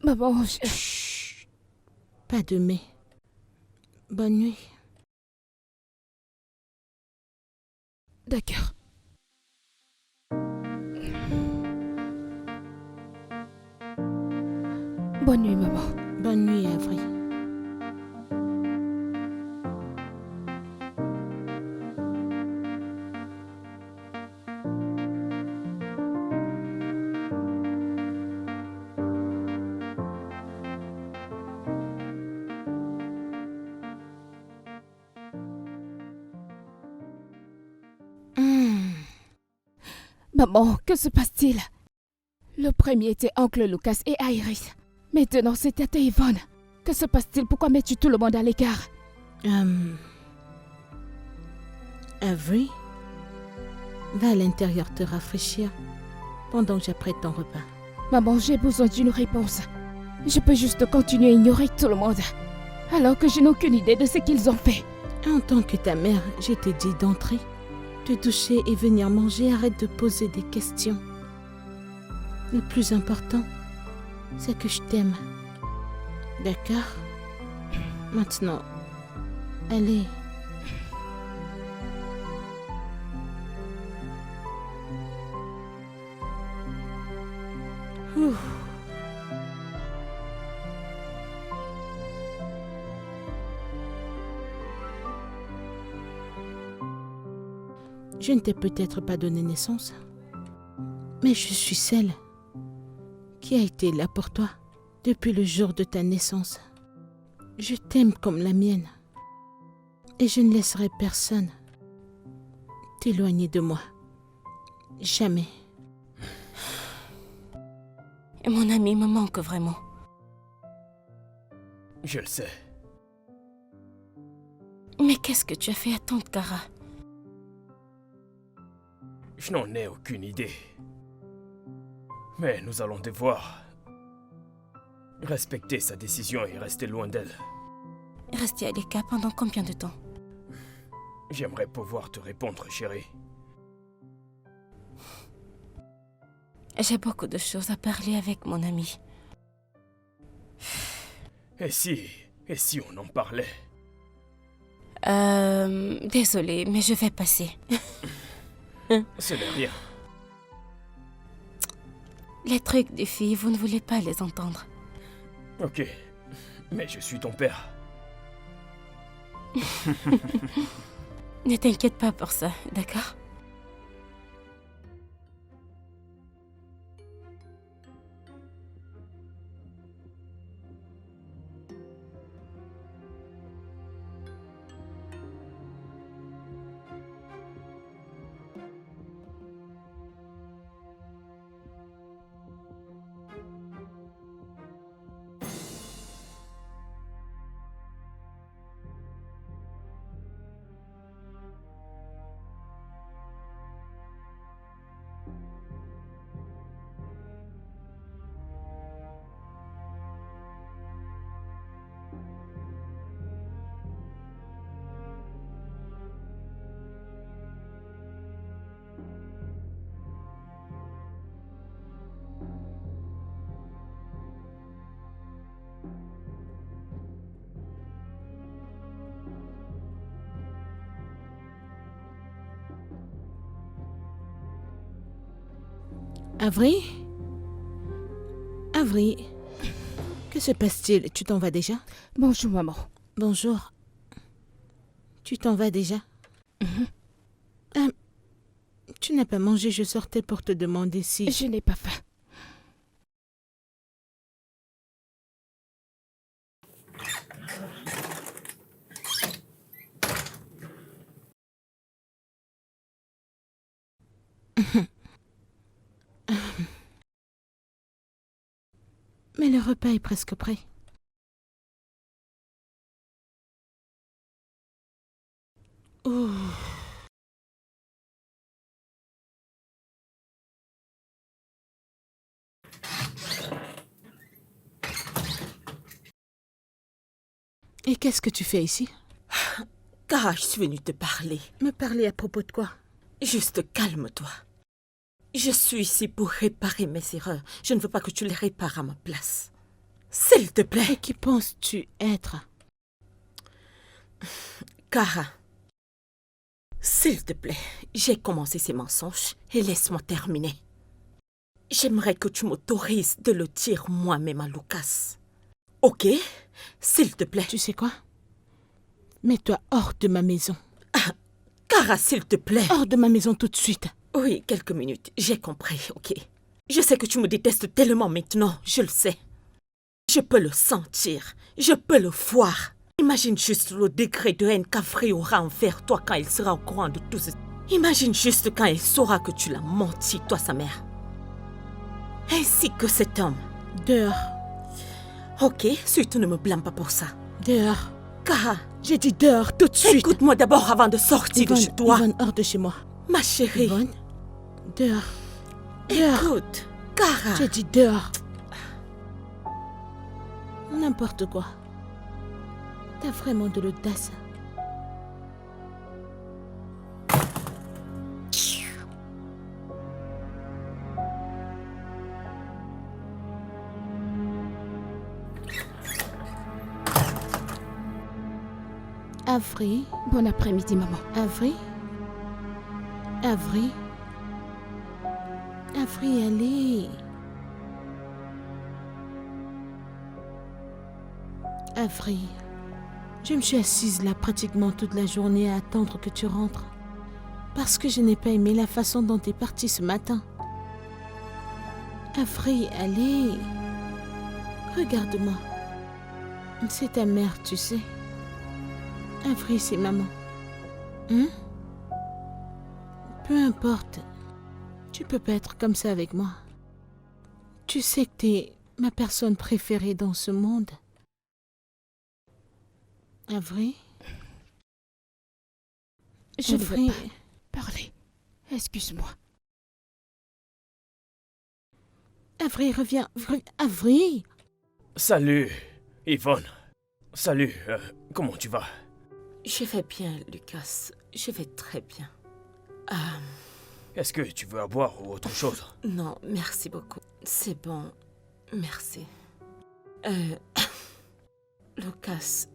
Maman, Chut. Pas de mais. Bonne nuit. D'accord. Bonne nuit, maman. Bonne nuit, Avery. Maman, que se passe-t-il? Le premier était Oncle Lucas et Iris. Maintenant, c'est Tante Yvonne. Que se passe-t-il? Pourquoi mets-tu tout le monde à l'écart? Avery, va à l'intérieur te rafraîchir pendant que j'apprête ton repas. Maman, j'ai besoin d'une réponse. Je peux juste continuer à ignorer tout le monde, alors que je n'ai aucune idée de ce qu'ils ont fait. En tant que ta mère, je t'ai dit d'entrer, te doucher et venir manger. Arrête de poser des questions. Le plus important, c'est que je t'aime. D'accord? Maintenant, allez. Ouf. Je ne t'ai peut-être pas donné naissance, mais je suis celle qui a été là pour toi depuis le jour de ta naissance. Je t'aime comme la mienne et je ne laisserai personne t'éloigner de moi. Jamais. Et mon ami me manque vraiment. Je le sais. Mais qu'est-ce que tu as fait à tante Cara? Je n'en ai aucune idée. Mais nous allons devoir respecter sa décision et rester loin d'elle. Rester à l'écart pendant combien de temps? J'aimerais pouvoir te répondre, chérie. J'ai beaucoup de choses à parler avec mon ami. Et si on en parlait? Désolée, mais je vais passer. Ce n'est rien. Les trucs des filles, vous ne voulez pas les entendre. Ok, mais je suis ton père. Ne t'inquiète pas pour ça, d'accord? Avery? Avery? Que se passe-t-il? Tu t'en vas déjà? Bonjour, maman. Bonjour. Tu t'en vas déjà? Ah, tu n'as pas mangé, je sortais pour te demander si... Je n'ai pas faim. Mais le repas est presque prêt. Ouh. Et qu'est-ce que tu fais ici? Cara, je suis venue te parler. Me parler à propos de quoi? Juste calme-toi. Je suis ici pour réparer mes erreurs. Je ne veux pas que tu les répares à ma place. S'il te Et plaît. qui penses-tu être? Cara, s'il te plaît, j'ai commencé ces mensonges et laisse-moi terminer. J'aimerais que tu m'autorises de le dire moi-même à Lucas. Ok? S'il te plaît. Tu sais quoi? Mets-toi hors de ma maison. Cara, s'il te plaît. Hors de ma maison tout de suite. Oui, quelques minutes. J'ai compris, ok. Je sais que tu me détestes tellement maintenant, je le sais. Je peux le sentir. Je peux le voir. Imagine juste le degré de haine qu'Afri aura envers toi quand il sera au courant de tout ceci. Imagine juste quand il saura que tu l'as menti, toi, sa mère. Ainsi que cet homme. Dehors. Ok, surtout ne me blâme pas pour ça. Dehors. Cara, J'ai dit dehors tout de suite. écoute-moi d'abord avant de sortir de chez toi. Yvonne, hors de chez moi. Ma chérie, Yvonne, dehors. Dehors. écoute. Cara, J'ai dit dehors. N'importe quoi. T'as vraiment de l'audace. Avery, Bon après-midi, maman. Avery, Avery, Avery, allez. Avery, je me suis assise là pratiquement toute la journée à attendre que tu rentres. Parce que je n'ai pas aimé la façon dont tu es parti ce matin. Avery, allez. Regarde-moi. C'est ta mère, tu sais. Avery, c'est maman. Hein? Peu importe. Tu peux pas être comme ça avec moi. Tu sais que t'es ma personne préférée dans ce monde. Avery? Je ne veux Avery, pas parler. Excuse-moi. Avery, reviens. Avery! Salut, Yvonne. Salut, comment tu vas? je vais bien, Lucas. Je vais très bien. Est-ce que tu veux à boire ou autre chose? Non, merci beaucoup. C'est bon. Merci. Lucas,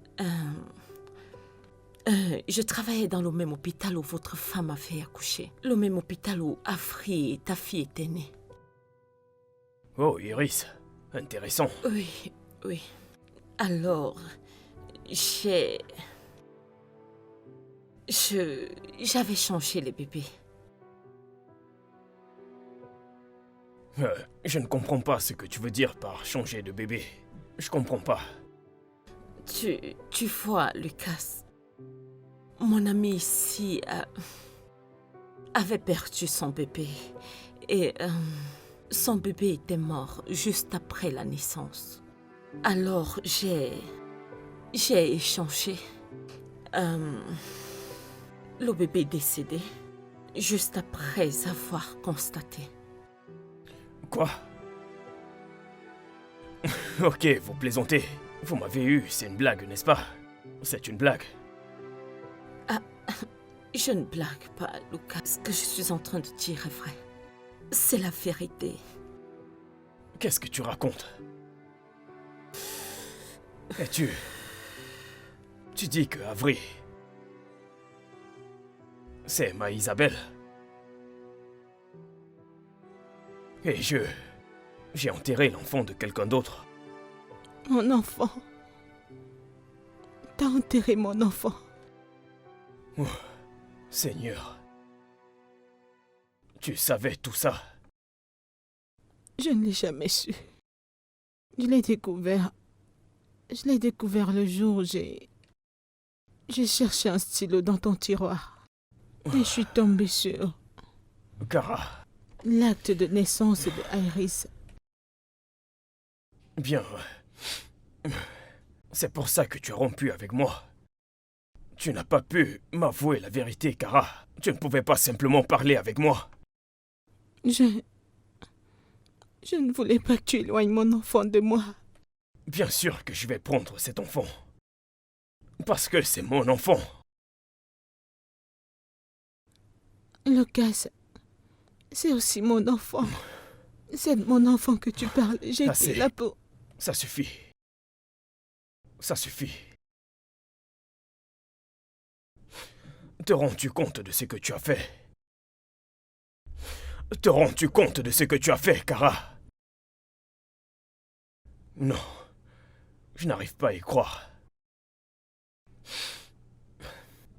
je travaillais dans le même hôpital où votre femme a fait accoucher. Le même hôpital où Afri et ta fille étaient nées. Oh, Iris, intéressant. Oui, oui. Alors, j'avais changé les bébés. Je ne comprends pas ce que tu veux dire par changer de bébé. Je comprends pas. Tu vois, Lucas, mon ami ici avait perdu son bébé. Et son bébé était mort juste après la naissance. Alors j'ai échangé. Le bébé est décédé juste après avoir constaté. Quoi? Ok, vous plaisantez. Vous m'avez eu, c'est une blague, n'est-ce pas? C'est une blague. Je ne blague pas, Lucas. Ce que je suis en train de dire est vrai. C'est la vérité. Qu'est-ce que tu racontes? Et tu dis que Avery, c'est ma Isabelle. Et j'ai enterré l'enfant de quelqu'un d'autre. Mon enfant. T'as enterré mon enfant. Oh, Seigneur. Tu savais tout ça? Je ne l'ai jamais su. Je l'ai découvert. Je l'ai découvert le jour où j'ai cherché un stylo dans ton tiroir. Et je suis tombée sur Kara. l'acte de naissance de Iris. Bien. C'est pour ça que tu as rompu avec moi. Tu n'as pas pu m'avouer la vérité, Kara. Tu ne pouvais pas simplement parler avec moi. Je ne voulais pas que tu éloignes mon enfant de moi. Bien sûr que je vais prendre cet enfant. Parce que c'est mon enfant. Lucas, c'est aussi mon enfant. C'est de mon enfant que tu parles. J'ai Assez. été là pour... Ça suffit. Ça suffit. Te rends-tu compte de ce que tu as fait? Te rends-tu compte de ce que tu as fait, Kara? Non. Je n'arrive pas à y croire.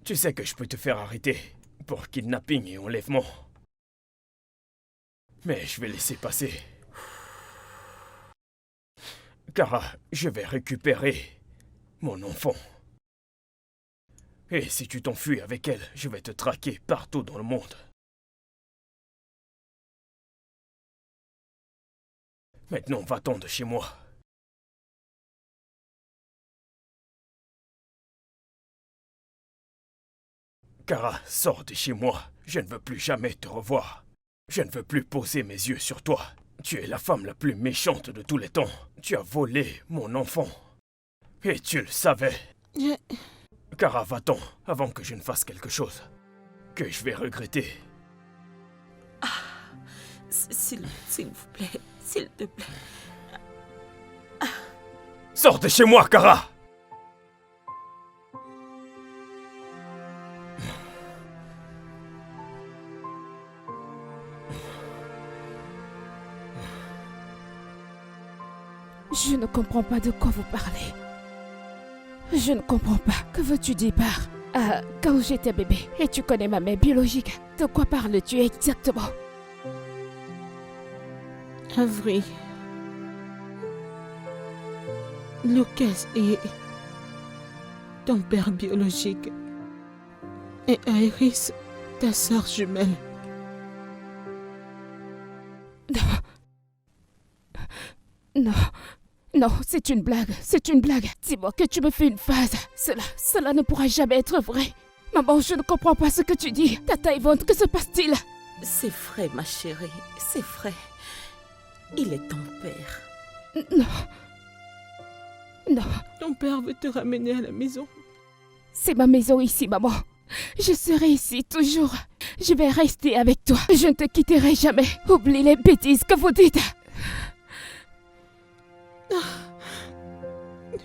Tu sais que je peux te faire arrêter pour kidnapping et enlèvement. Mais je vais laisser passer. Kara, je vais récupérer mon enfant. Et si tu t'enfuis avec elle, je vais te traquer partout dans le monde. Maintenant, va-t'en de chez moi. Kara, sors de chez moi. Je ne veux plus jamais te revoir. Je ne veux plus poser mes yeux sur toi. Tu es la femme la plus méchante de tous les temps. Tu as volé mon enfant. Et tu le savais. Kara, va-t'en avant que je ne fasse quelque chose que je vais regretter. S'il vous plaît, s'il te plaît. Sors de chez moi, Kara! Je ne comprends pas de quoi vous parlez. Je ne comprends pas. Que veux-tu dire par... quand j'étais bébé et tu connais ma mère biologique, de quoi parles-tu exactement? Avery. Lucas est ton père biologique. Et Iris, ta sœur jumelle. Non. Non, c'est une blague. C'est une blague. Dis-moi que tu me fais une phase. Cela ne pourra jamais être vrai. Maman, je ne comprends pas ce que tu dis. Tata Yvonne, que se passe-t-il? C'est vrai, ma chérie, c'est vrai. Il est ton père. Non. Non. Ton père veut te ramener à la maison. C'est ma maison ici, maman. Je serai ici toujours. Je vais rester avec toi. Je ne te quitterai jamais. Oublie les bêtises que vous dites.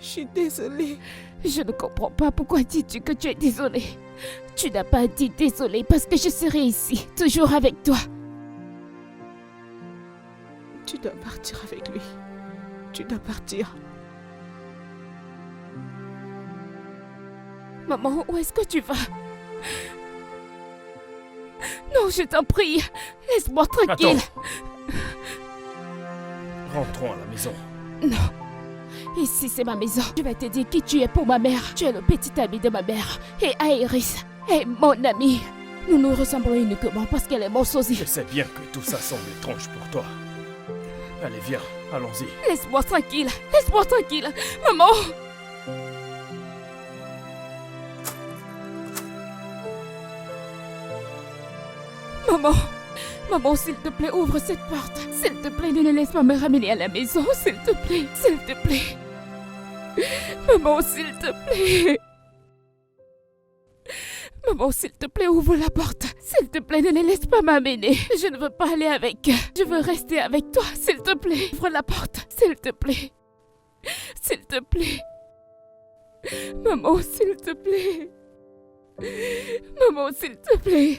Je suis désolée. Je ne comprends pas pourquoi dis-tu que tu es désolée. Tu n'as pas dit désolée parce que je serai ici, toujours avec toi. Tu dois partir avec lui. Tu dois partir. Maman, où est-ce que tu vas? Non, je t'en prie. Laisse-moi tranquille. Attends. Rentrons à la maison. Non. Ici, c'est ma maison. Je vais te dire qui tu es pour ma mère. Tu es le petit ami de ma mère. Et Iris est mon amie. Nous nous ressemblons uniquement parce qu'elle est mon sosie. Je sais bien que tout ça semble étrange pour toi. Allez, viens, allons-y. Laisse-moi tranquille. Laisse-moi tranquille. Maman. Maman. Maman, s'il te plaît, ouvre cette porte. S'il te plaît, ne laisse pas me ramener à la maison. S'il te plaît, s'il te plaît. Maman, s'il te plaît. Maman, s'il te plaît, ouvre la porte. S'il te plaît, ne les laisse pas m'amener. Je ne veux pas aller avec eux. Je veux rester avec toi. S'il te plaît, ouvre la porte. S'il te plaît. S'il te plaît. Maman, s'il te plaît. Maman, s'il te plaît.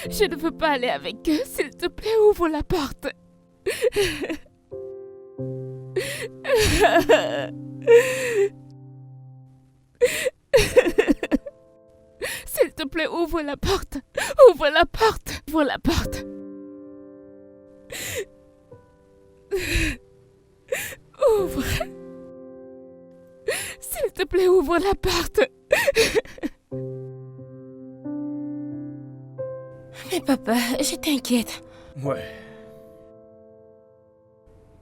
Je ne veux pas aller avec eux. S'il te plaît, ouvre la porte. S'il te plaît, ouvre la porte. Ouvre la porte. Ouvre la porte. Ouvre. S'il te plaît, ouvre la porte. Mais papa, j'étais inquiète. Ouais.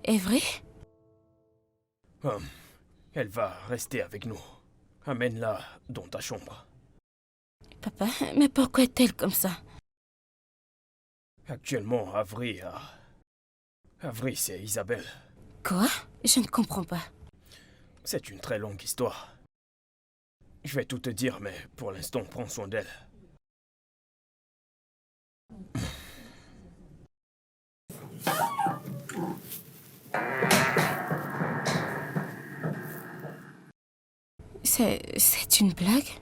Avery? Elle va rester avec nous. Amène-la dans ta chambre. Papa, mais pourquoi est-elle comme ça? Actuellement, Avery c'est Isabelle. Quoi? Je ne comprends pas. C'est une très longue histoire. Je vais tout te dire, mais pour l'instant, prends soin d'elle. C'est une blague?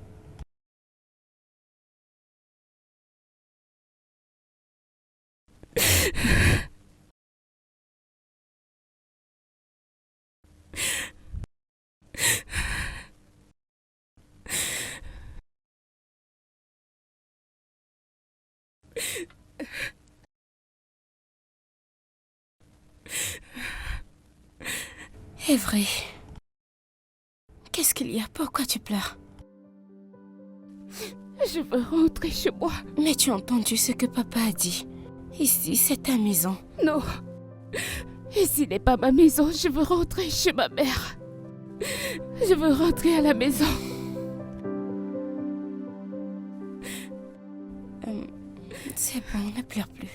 Avery, qu'est-ce qu'il y a? Pourquoi tu pleures? Je veux rentrer chez moi. Mais tu as entendu ce que papa a dit. Ici, c'est ta maison. Non. Ici n'est pas ma maison. Je veux rentrer chez ma mère. Je veux rentrer à la maison. C'est bon, ne pleure plus.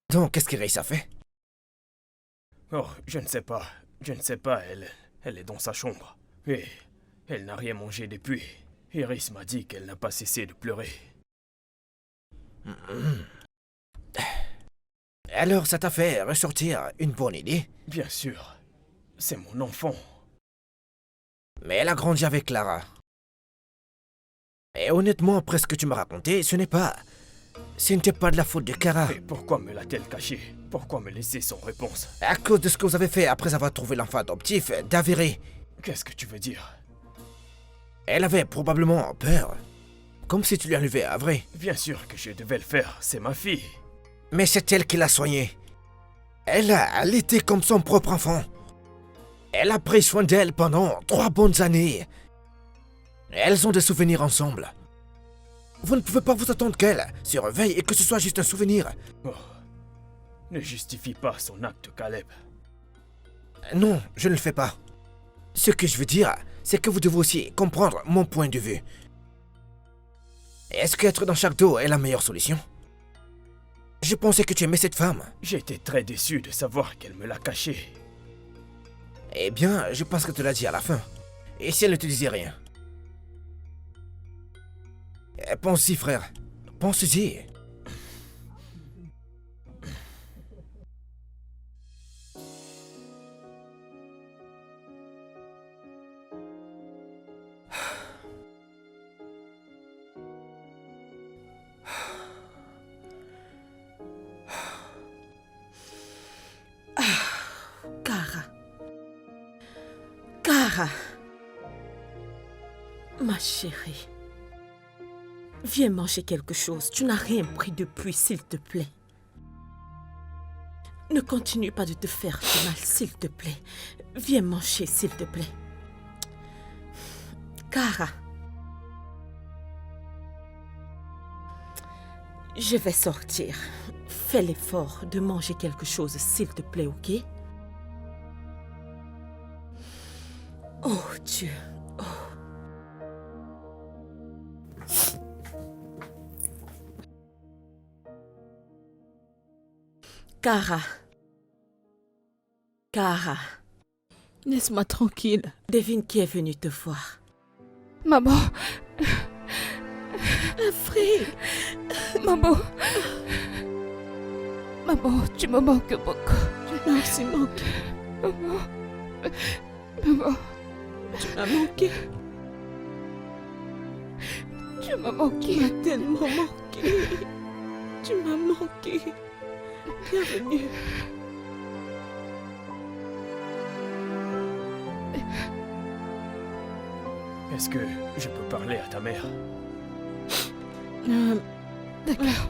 Donc, qu'est-ce qu'Iris a fait? Oh, je ne sais pas. Je ne sais pas, elle est dans sa chambre. Et elle n'a rien mangé depuis. Iris m'a dit qu'elle n'a pas cessé de pleurer. Alors, ça t'a fait ressortir une bonne idée? Bien sûr. C'est mon enfant. Mais elle a grandi avec Clara. Et honnêtement, après ce que tu m'as raconté, ce n'était pas de la faute de Kara. Et pourquoi me l'a-t-elle caché? Pourquoi me laisser sans réponse? À cause de ce que vous avez fait après avoir trouvé l'enfant adoptif d'Avery. Qu'est-ce que tu veux dire? Elle avait probablement peur. Comme si tu lui enlevais Avery. Bien sûr que je devais le faire, c'est ma fille. Mais c'est elle qui l'a soignée. Elle a allaité comme son propre enfant. Elle a pris soin d'elle pendant 3 bonnes années. Elles ont des souvenirs ensemble. Vous ne pouvez pas vous attendre qu'elle se réveille et que ce soit juste un souvenir. Oh. Ne justifie pas son acte, Caleb. Non, je ne le fais pas. Ce que je veux dire, c'est que vous devez aussi comprendre mon point de vue. Est-ce qu'être dans chaque dos est la meilleure solution? Je pensais que tu aimais cette femme. J'étais très déçu de savoir qu'elle me l'a caché. Eh bien, je pense que tu l'as dit à la fin. Et si elle ne te disait rien? Pense-y, frère. Pense-y. Kara. Ma chérie. Viens manger quelque chose. Tu n'as rien pris depuis, s'il te plaît. Ne continue pas de te faire du mal, s'il te plaît. Viens manger, s'il te plaît. Kara. Je vais sortir. Fais l'effort de manger quelque chose, s'il te plaît, ok? Oh, Dieu. Oh. Kara. Kara. Laisse-moi tranquille. Devine qui est venu te voir. Maman. Avery. Maman. Maman, tu me manques beaucoup. Tu m'as aussi manqué. Maman. Maman. Tu m'as manqué. Tu m'as Tu manqué. m'as tellement manqué. Tu m'as manqué. Bienvenue. Est-ce que je peux parler à ta mère? D'accord.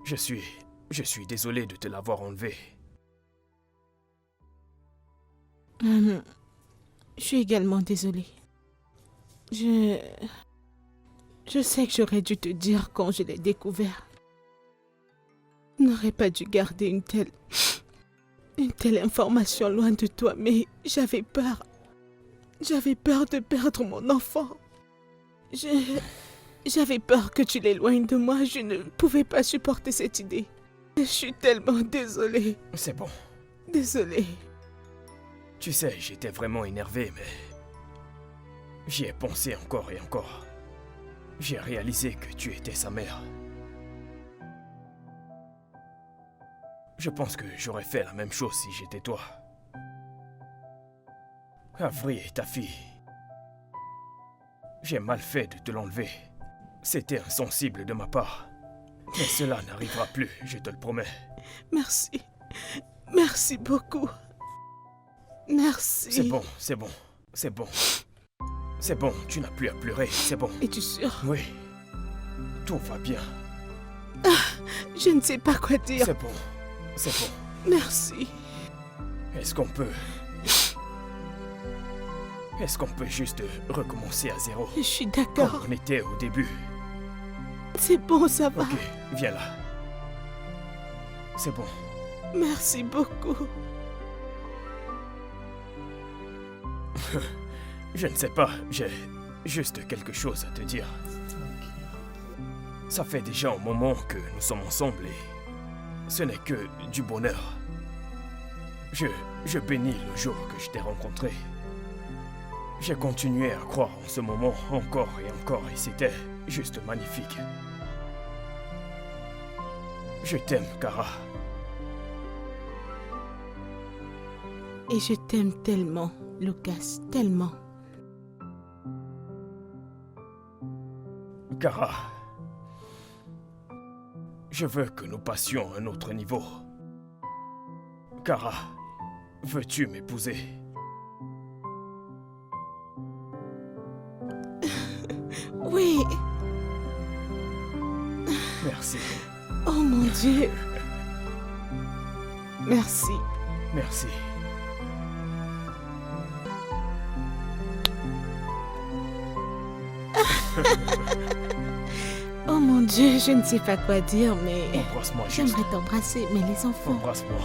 Je suis désolé de te l'avoir enlevé. Je suis également désolée. Je sais que j'aurais dû te dire quand je l'ai découvert. Je n'aurais pas dû garder une telle information loin de toi, mais j'avais peur. J'avais peur de perdre mon enfant. J'avais peur que tu l'éloignes de moi. Je ne pouvais pas supporter cette idée. Je suis tellement désolée. C'est bon. Désolée. Tu sais, j'étais vraiment énervé, mais... J'y ai pensé encore et encore. J'ai réalisé que tu étais sa mère. Je pense que j'aurais fait la même chose si j'étais toi. Avery est ta fille. J'ai mal fait de te l'enlever. C'était insensible de ma part. Mais cela n'arrivera plus, je te le promets. Merci. Merci beaucoup. Merci. C'est bon, c'est bon, c'est bon. C'est bon, tu n'as plus à pleurer, c'est bon. Es-tu sûr? Oui, tout va bien. Je ne sais pas quoi dire. C'est bon, c'est bon. Merci. Est-ce qu'on peut juste recommencer à zéro? Je suis Comme d'accord. on était au début. C'est bon, ça va. Ok, viens là. C'est bon. Merci beaucoup. Je ne sais pas, j'ai juste quelque chose à te dire. Ça fait déjà un moment que nous sommes ensemble et ce n'est que du bonheur. Je bénis le jour que je t'ai rencontré. J'ai continué à croire en ce moment encore et encore et c'était juste magnifique. Je t'aime, Kara. Et je t'aime tellement, Lucas, tellement. Kara, je veux que nous passions à un autre niveau. Kara, veux-tu m'épouser? Oui. Merci, Oh mon Dieu. Merci. merci. Oh mon Dieu, je ne sais pas quoi dire, mais Embrasse-moi juste. j'aimerais t'embrasser, mais les enfants. Embrasse-moi.